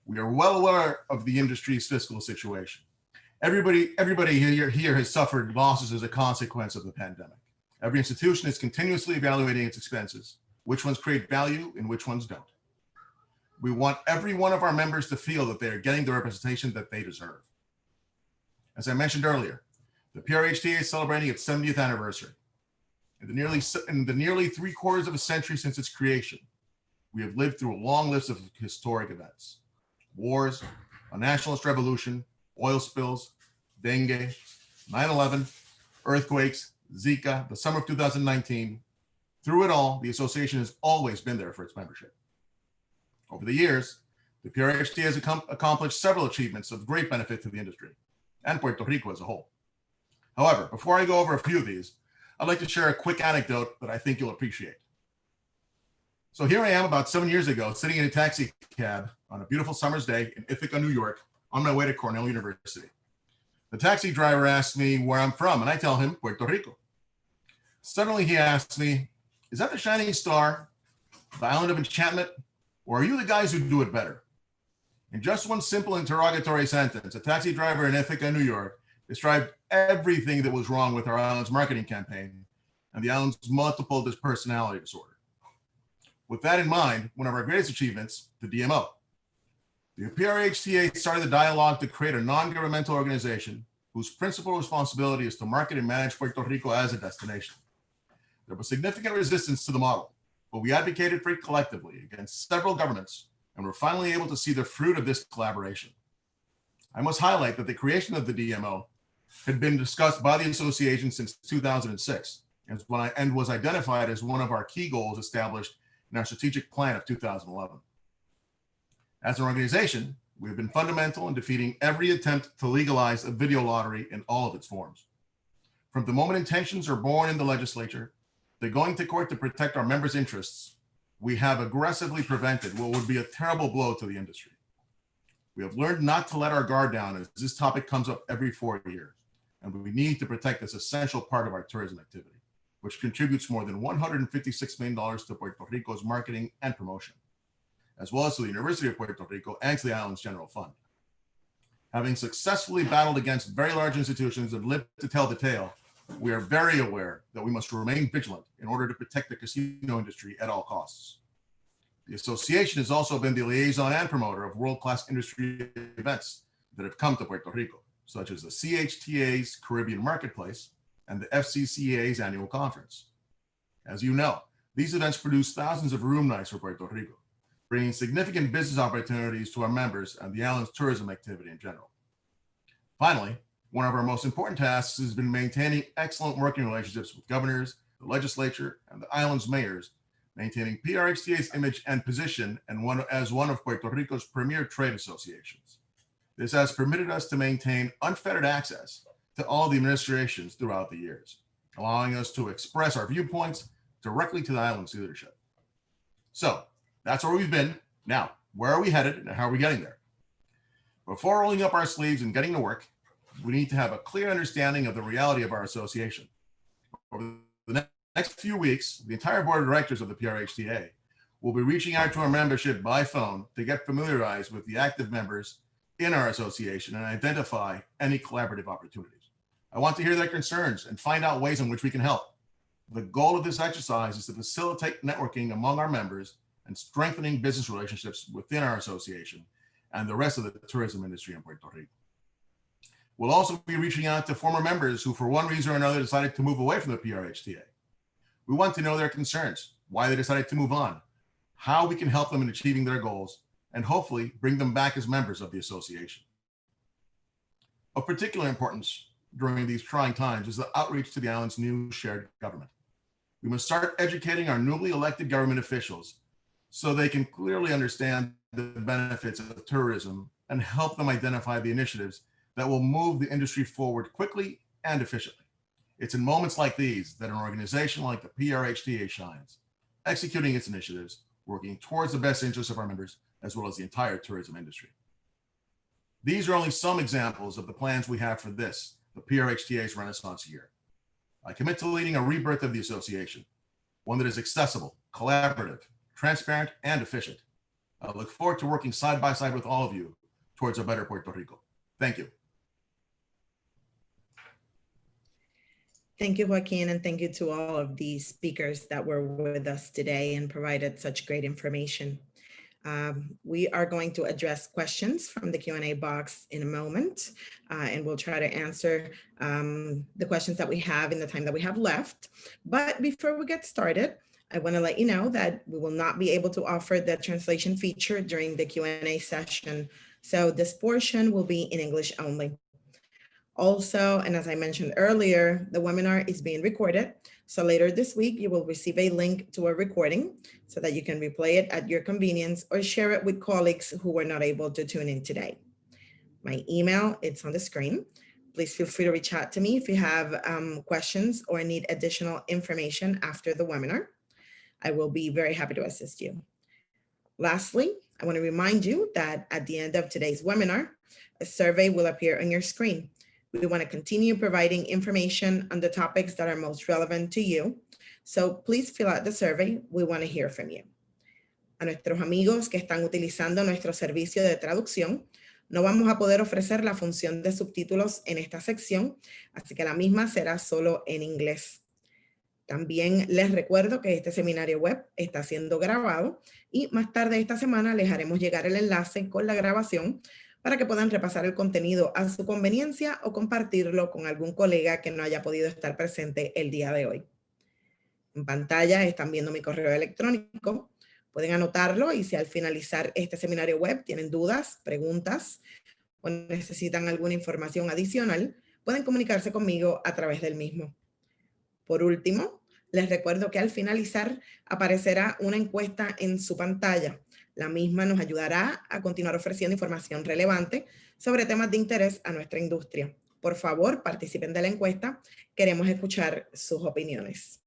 We are well aware of the industry's fiscal situation. Everybody here has suffered losses as a consequence of the pandemic. Every institution is continuously evaluating its expenses, which ones create value and which ones don't. We want every one of our members to feel that they are getting the representation that they deserve. As I mentioned earlier, the PRHTA is celebrating its 70th anniversary. In the nearly 3/4 of a century since its creation, we have lived through a long list of historic events: wars, a nationalist revolution, oil spills, dengue, 9/11, earthquakes, Zika, the summer of 2019. Through it all, the association has always been there for its membership. Over the years, the PRHTA has accomplished several achievements of great benefit to the industry and Puerto Rico as a whole. However, before I go over a few of these, I'd like to share a quick anecdote that I think you'll appreciate. So here I am about 7 years ago, sitting in a taxi cab on a beautiful summer's day in Ithaca, New York, on my way to Cornell University. The taxi driver asked me where I'm from, and I tell him Puerto Rico. Suddenly he asks me, "Is that the shining star, the island of enchantment, or are you the guys who do it better?" In just one simple interrogatory sentence, a taxi driver in Ithaca, New York, described everything that was wrong with our island's marketing campaign and the island's multiple personality disorder. With that in mind, one of our greatest achievements, the DMO. The PRHTA started the dialogue to create a non-governmental organization whose principal responsibility is to market and manage Puerto Rico as a destination. There was significant resistance to the model, but we advocated for it collectively against several governments and were finally able to see the fruit of this collaboration. I must highlight that the creation of the DMO had been discussed by the association since 2006 and was identified as one of our key goals established in our strategic plan of 2011. As an organization, we have been fundamental in defeating every attempt to legalize a video lottery in all of its forms. From the moment intentions are born in the legislature to going to court to protect our members' interests, we have aggressively prevented what would be a terrible blow to the industry. We have learned not to let our guard down as this topic comes up every 4 years, and we need to protect this essential part of our tourism activity, which contributes more than $156 million to Puerto Rico's marketing and promotion, as well as to the University of Puerto Rico and to the island's general fund. Having successfully battled against very large institutions and lived to tell the tale, we are very aware that we must remain vigilant in order to protect the casino industry at all costs. The association has also been the liaison and promoter of world-class industry events that have come to Puerto Rico, such as the CHTA's Caribbean Marketplace and the FCCA's annual conference. As you know, these events produce thousands of room nights for Puerto Rico, bringing significant business opportunities to our members and the island's tourism activity in general. Finally, one of our most important tasks has been maintaining excellent working relationships with governors, the legislature, and the island's mayors, maintaining PRHTA's image and position as one of Puerto Rico's premier trade associations. This has permitted us to maintain unfettered access to all the administrations throughout the years, allowing us to express our viewpoints directly to the island's leadership. So that's where we've been. Now, where are we headed and how are we getting there? Before rolling up our sleeves and getting to work, we need to have a clear understanding of the reality of our association. Over the next few weeks, the entire board of directors of the PRHTA will be reaching out to our membership by phone to get familiarized with the active members in our association and identify any collaborative opportunities. I want to hear their concerns and find out ways in which we can help. The goal of this exercise is to facilitate networking among our members and strengthening business relationships within our association and the rest of the tourism industry in Puerto Rico. We'll also be reaching out to former members who, for one reason or another, decided to move away from the PRHTA. We want to know their concerns, why they decided to move on, how we can help them in achieving their goals, and hopefully bring them back as members of the association. Of particular importance during these trying times is the outreach to the island's new shared government. We must start educating our newly elected government officials so they can clearly understand the benefits of tourism and help them identify the initiatives that will move the industry forward quickly and efficiently. It's in moments like these that an organization like the PRHTA shines, executing its initiatives, working towards the best interests of our members, as well as the entire tourism industry. These are only some examples of the plans we have for this, the PRHTA's Renaissance Year. I commit to leading a rebirth of the association, one that is accessible, collaborative, transparent, and efficient. I look forward to working side by side with all of you towards a better Puerto Rico. Thank you. Thank you, Joaquin, and thank you to all of the speakers that were with us today and provided such great information. We are going to address questions from the Q&A box in a moment, and we'll try to answer the questions that we have in the time that we have left. But before we get started, I want to let you know that we will not be able to offer the translation feature during the Q&A session. So this portion will be in English only. Also, and as I mentioned earlier, the webinar is being recorded. So later this week, you will receive a link to a recording so that you can replay it at your convenience or share it with colleagues who were not able to tune in today. My email, it's on the screen. Please feel free to reach out to me if you have questions or need additional information after the webinar. I will be very happy to assist you. Lastly, I want to remind you that at the end of today's webinar, a survey will appear on your screen. We want to continue providing information on the topics that are most relevant to you. So please fill out the survey. We want to hear from you. A nuestros amigos que están utilizando nuestro servicio de traducción, no vamos a poder ofrecer la función de subtítulos en esta sección, así que la misma será solo en inglés. También les recuerdo que este seminario web está siendo grabado y más tarde esta semana les haremos llegar el enlace con la grabación para que puedan repasar el contenido a su conveniencia o compartirlo con algún colega que no haya podido estar presente el día de hoy. En pantalla están viendo mi correo electrónico. Pueden anotarlo y si al finalizar este seminario web tienen dudas, preguntas o necesitan alguna información adicional, pueden comunicarse conmigo a través del mismo. Por último, les recuerdo que al finalizar aparecerá una encuesta en su pantalla. La misma nos ayudará a continuar ofreciendo información relevante sobre temas de interés a nuestra industria. Por favor, participen de la encuesta. Queremos escuchar sus opiniones.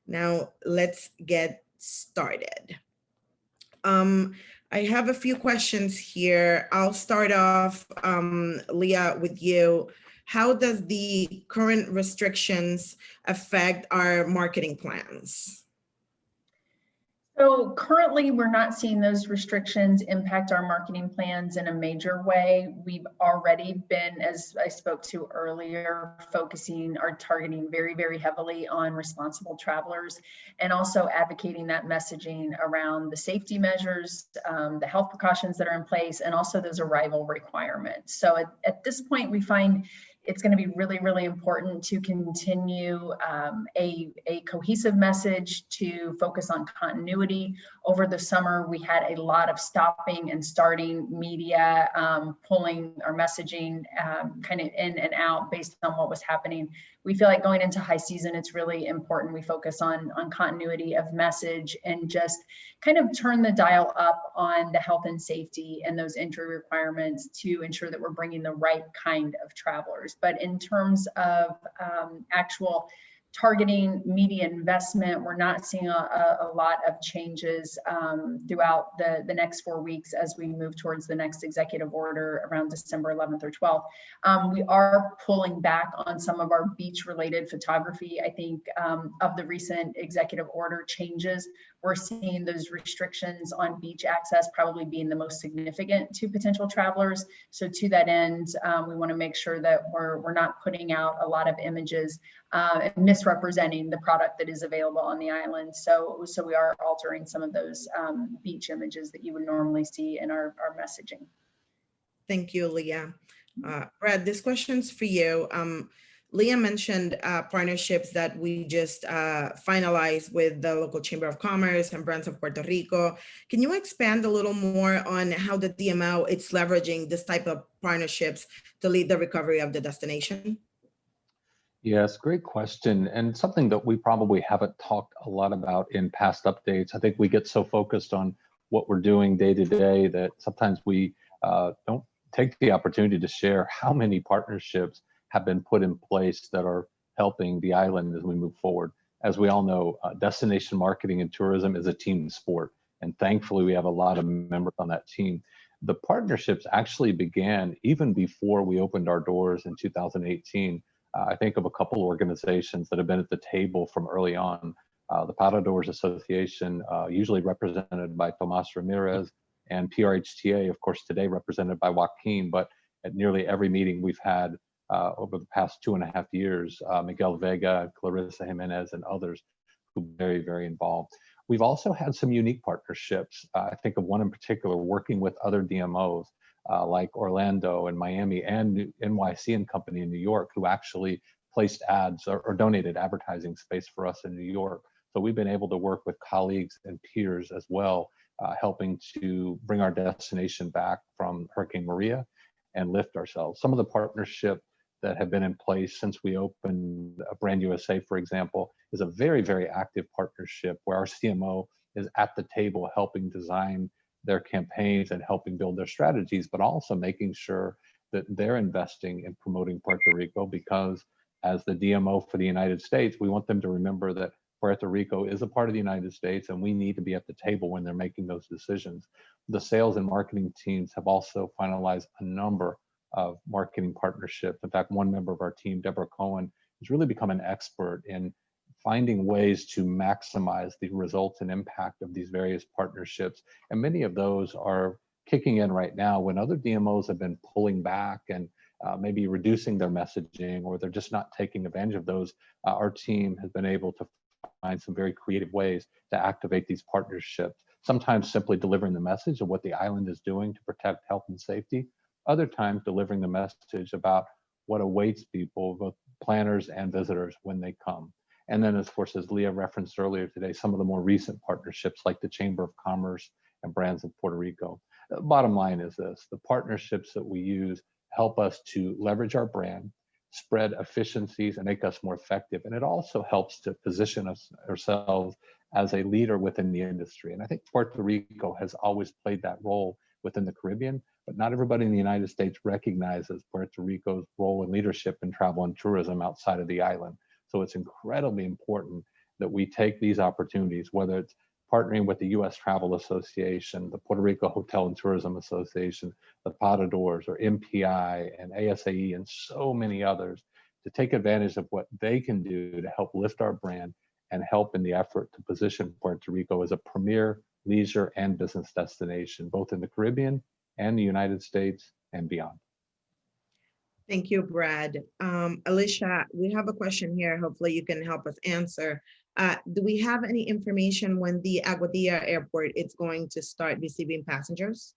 Now, let's get started. I have a few questions here. I'll start off, Leah, with you. How does the current restrictions affect our marketing plans? So currently, we're not seeing those restrictions impact our marketing plans in a major way. We've already been, as I spoke to earlier, focusing or targeting very, very heavily on responsible travelers and also advocating that messaging around the safety measures, the health precautions that are in place, and also those arrival requirements. So at this point, we find it's going to be really, really important to continue a cohesive message to focus on continuity. Over the summer, we had a lot of stopping and starting media, pulling our messaging kind of in and out based on what was happening. We feel like going into high season, it's really important we focus on continuity of message and just kind of turn the dial up on the health and safety and those entry requirements to ensure that we're bringing the right kind of travelers. But in terms of actual targeting media investment, we're not seeing a lot of changes throughout the next 4 weeks as we move towards the next executive order around December 11th or 12th. We are pulling back on some of our beach-related photography. I think of the recent executive order changes, we're seeing those restrictions on beach access probably being the most significant to potential travelers. So to that end, we want to make sure that we're not putting out a lot of images and misrepresenting the product that is available on the island. So we are altering some of those beach images that you would normally see in our messaging. Thank you, Leah. Brad, this question's for you. Leah mentioned partnerships that we just finalized with the local Chamber of Commerce and Brands of Puerto Rico. Can you expand a little more on how the DMO is leveraging this type of partnerships to lead the recovery of the destination? Yes, great question, and something that we probably haven't talked a lot about in past updates. I think we get so focused on what we're doing day to day that sometimes we don't take the opportunity to share how many partnerships have been put in place that are helping the island as we move forward. As we all know, destination marketing and tourism is a team sport, and thankfully we have a lot of members on that team. The partnerships actually began even before we opened our doors in 2018. I think of a couple organizations that have been at the table from early on. The Paradores Association, usually represented by Tomas Ramirez, and PRHTA, of course, today represented by Joaquin, but at nearly every meeting we've had over the past 2.5 years, Miguel Vega, Clarissa Jimenez, and others who are very, very involved. We've also had some unique partnerships. I think of one in particular, working with other DMOs like Orlando and Miami and NYC and Company in New York, who actually placed ads or donated advertising space for us in New York. So we've been able to work with colleagues and peers as well, helping to bring our destination back from Hurricane Maria and lift ourselves. Some of the partnership that have been in place since we opened Brand USA, for example, is a very, very active partnership where our CMO is at the table helping design their campaigns and helping build their strategies, but also making sure that they're investing in promoting Puerto Rico, because as the DMO for the United States, we want them to remember that Puerto Rico is a part of the United States and we need to be at the table when they're making those decisions. The sales and marketing teams have also finalized a number of marketing partnerships. In fact, one member of our team, Deborah Cohen, has really become an expert in finding ways to maximize the results and impact of these various partnerships. And many of those are kicking in right now when other DMOs have been pulling back and maybe reducing their messaging, or they're just not taking advantage of those. Our team has been able to find some very creative ways to activate these partnerships, sometimes simply delivering the message of what the island is doing to protect health and safety, other times delivering the message about what awaits people, both planners and visitors, when they come. And then, of course, as Leah referenced earlier today, some of the more recent partnerships like the Chamber of Commerce and Brands of Puerto Rico. The bottom line is this: the partnerships that we use help us to leverage our brand, spread efficiencies, and make us more effective. And it also helps to position ourselves as a leader within the industry. And I think Puerto Rico has always played that role within the Caribbean, but not everybody in the United States recognizes Puerto Rico's role in leadership in travel and tourism outside of the island. So it's incredibly important that we take these opportunities, whether it's partnering with the U.S. Travel Association, the Puerto Rico Hotel and Tourism Association, the Paradores, or MPI and ASAE, and so many others, to take advantage of what they can do to help lift our brand and help in the effort to position Puerto Rico as a premier leisure and business destination, both in the Caribbean and the United States and beyond. Thank you, Brad. Alicia, we have a question here. Hopefully you can help us answer. Do we have any information when the Aguadilla Airport is going to start receiving passengers?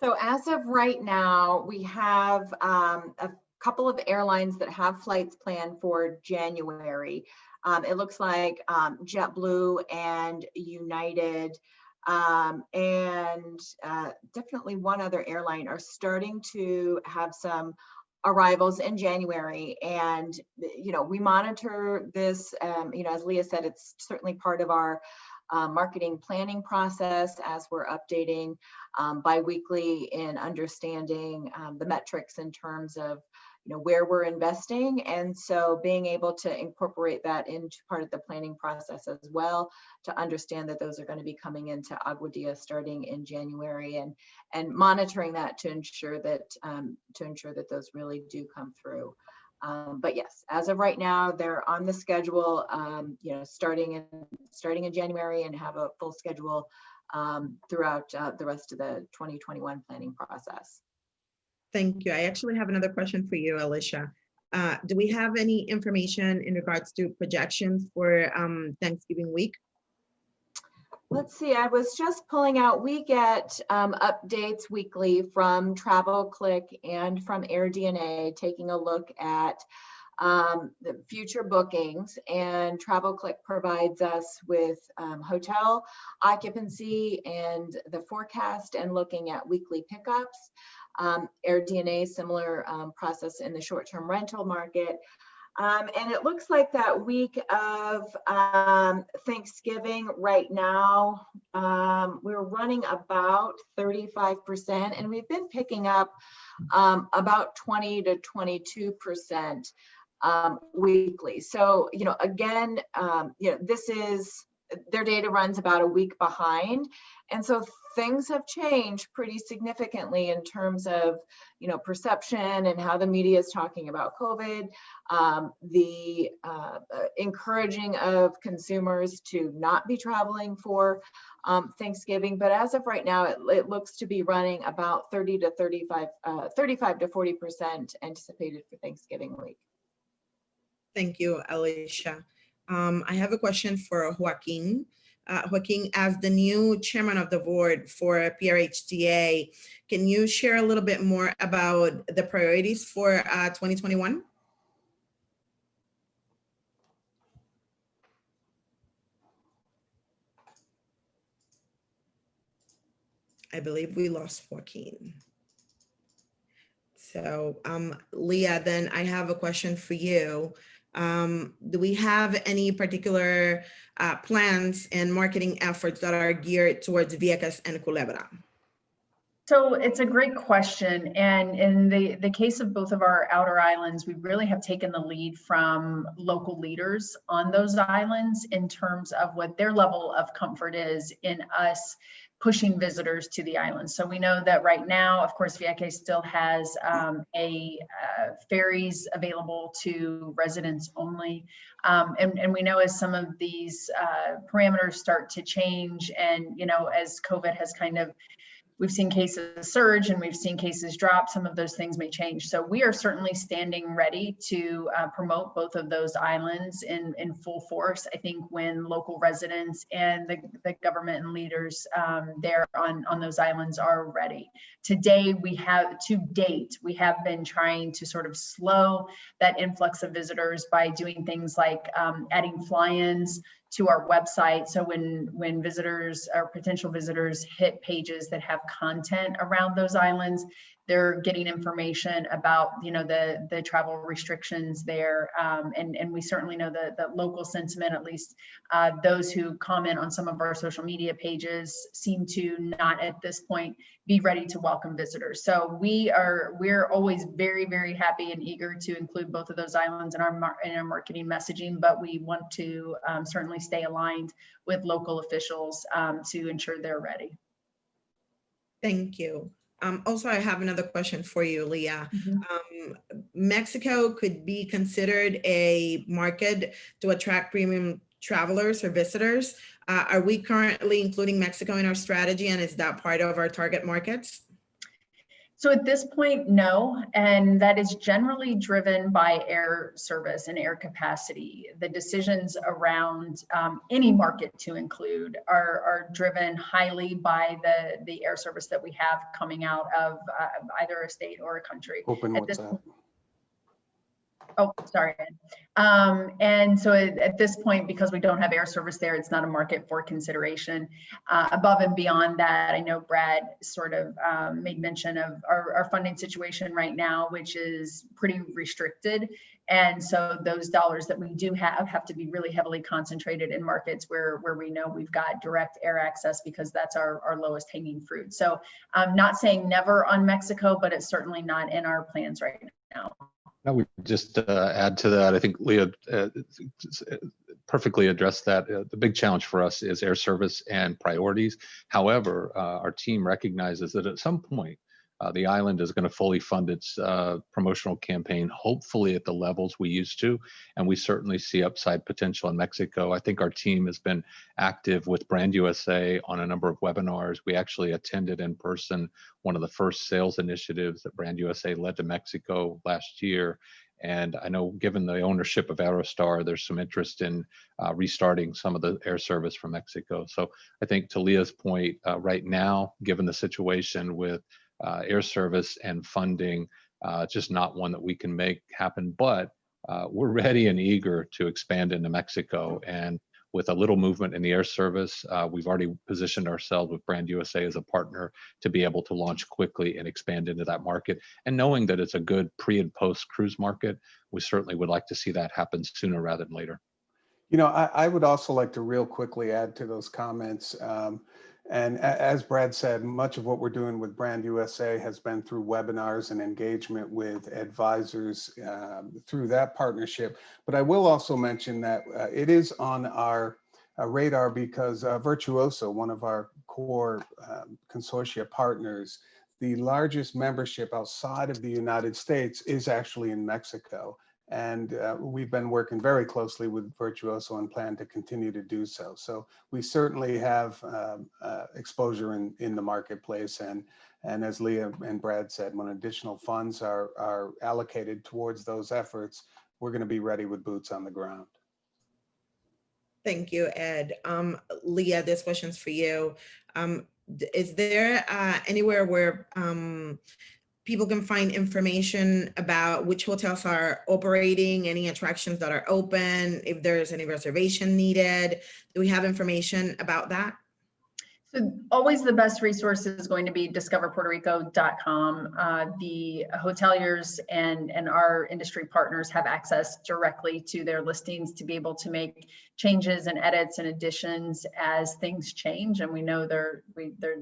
So as of right now, we have a couple of airlines that have flights planned for January. It looks like JetBlue and United and definitely one other airline are starting to have some arrivals in January. And, you know, we monitor this, you know, as Leah said, it's certainly part of our marketing planning process as we're updating biweekly in understanding the metrics in terms of, you know, where we're investing. And so being able to incorporate that into part of the planning process as well, to understand that those are going to be coming into Aguadilla starting in January, and monitoring that to ensure that those really do come through. But yes, as of right now, they're on the schedule, you know, starting in January, and have a full schedule throughout the rest of the 2021 planning process. Thank you. I actually have another question for you, Alicia. Do we have any information in regards to projections for Thanksgiving week? Let's see, I was just pulling out, we get updates weekly from TravelClick and from AirDNA, taking a look at the future bookings, and TravelClick provides us with hotel occupancy and the forecast and looking at weekly pickups. AirDNA, similar process in the short-term rental market. And it looks like that week of Thanksgiving right now, we're running about 35%, and we've been picking up about 20 to 22% weekly. So, you know, again, you know, this is, their data runs about a week behind. And so things have changed pretty significantly in terms of, you know, perception and how the media is talking about COVID, the encouraging of consumers to not be traveling for Thanksgiving. But as of right now, it looks to be running about 35 to 40% anticipated for Thanksgiving week. Thank you, Alicia. I have a question for Joaquin. Joaquin, as the new chairman of the board for PRHTA, can you share a little bit more about the priorities for 2021? I believe we lost Joaquin. So Leah, then I have a question for you. Do we have any particular plans and marketing efforts that are geared towards Vieques and Culebra? So it's a great question. And in the case of both of our outer islands, we really have taken the lead from local leaders on those islands in terms of what their level of comfort is in us pushing visitors to the island. So we know that right now, of course, Vieques still has ferries available to residents only. And we know as some of these parameters start to change, and, you know, as COVID has kind of, we've seen cases surge and we've seen cases drop, some of those things may change. So we are certainly standing ready to promote both of those islands in full force. I think when local residents and the government and leaders there on those islands are ready. To date, we have been trying to sort of slow that influx of visitors by doing things like adding fly-ins to our website. So when visitors or potential visitors hit pages that have content around those islands, they're getting information about, you know, the travel restrictions there. And we certainly know that local sentiment, at least those who comment on some of our social media pages, seem to not at this point be ready to welcome visitors. So we're always very, very happy and eager to include both of those islands in our marketing messaging, but we want to certainly stay aligned with local officials to ensure they're ready. Thank you. Also, I have another question for you, Leah. Mexico could be considered a market to attract premium travelers or visitors. Are we currently including Mexico in our strategy, and is that part of our target markets? So at this point, no, and that is generally driven by air service and air capacity. The decisions around any market to include are driven highly by the air service that we have coming out of either a state or a country. Open WhatsApp. Oh, sorry. And so at this point, because we don't have air service there, it's not a market for consideration. Above and beyond that, I know Brad sort of made mention of our funding situation right now, which is pretty restricted. And so those dollars that we do have to be really heavily concentrated in markets where we know we've got direct air access, because that's our lowest hanging fruit. So I'm not saying never on Mexico, but it's certainly not in our plans right now. I would just add to that. I think Leah perfectly addressed that. The big challenge for us is air service and priorities. However, our team recognizes that at some point, the island is going to fully fund its promotional campaign, hopefully at the levels we used to. And we certainly see upside potential in Mexico. I think our team has been active with Brand USA on a number of webinars. We actually attended in person one of the first sales initiatives that Brand USA led to Mexico last year. And I know given the ownership of Aerostar, there's some interest in restarting some of the air service from Mexico. So I think to Leah's point, right now, given the situation with air service and funding, just not one that we can make happen, but we're ready and eager to expand into Mexico. And with a little movement in the air service, we've already positioned ourselves with Brand USA as a partner to be able to launch quickly and expand into that market. And knowing that it's a good pre and post cruise market, we certainly would like to see that happen sooner rather than later. You know, I would also like to real quickly add to those comments. And as Brad said, much of what we're doing with Brand USA has been through webinars and engagement with advisors through that partnership. But I will also mention that it is on our radar because Virtuoso, one of our core consortia partners, the largest membership outside of the United States is actually in Mexico. And we've been working very closely with Virtuoso and plan to continue to do so. So we certainly have exposure in the marketplace. And as Leah and Brad said, when additional funds are allocated towards those efforts, we're going to be ready with boots on the ground. Thank you, Ed. Leah, this question's for you. Is there anywhere where people can find information about which hotels are operating, any attractions that are open, if there's any reservation needed? Do we have information about that? So always the best resource is going to be discoverpuertorico.com. The hoteliers and our industry partners have access directly to their listings to be able to make changes and edits and additions as things change. And we know they're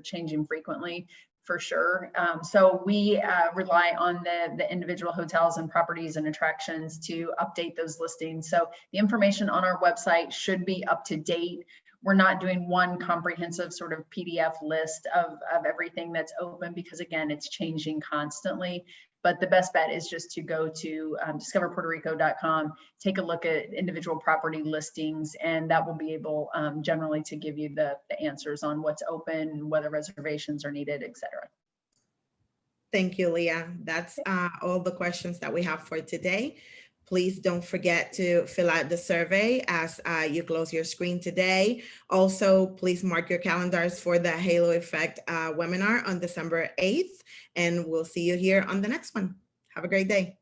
changing frequently, for sure. So we rely on the individual hotels and properties and attractions to update those listings. So the information on our website should be up to date. We're not doing one comprehensive sort of PDF list of everything that's open because, again, it's changing constantly. But the best bet is just to go to discoverpuertorico.com, take a look at individual property listings, and that will be able generally to give you the answers on what's open, whether reservations are needed, et cetera. Thank you, Leah. That's all the questions that we have for today. Please don't forget to fill out the survey as you close your screen today. Also, please mark your calendars for the Halo Effect webinar on December 8th, and we'll see you here on the next one. Have a great day.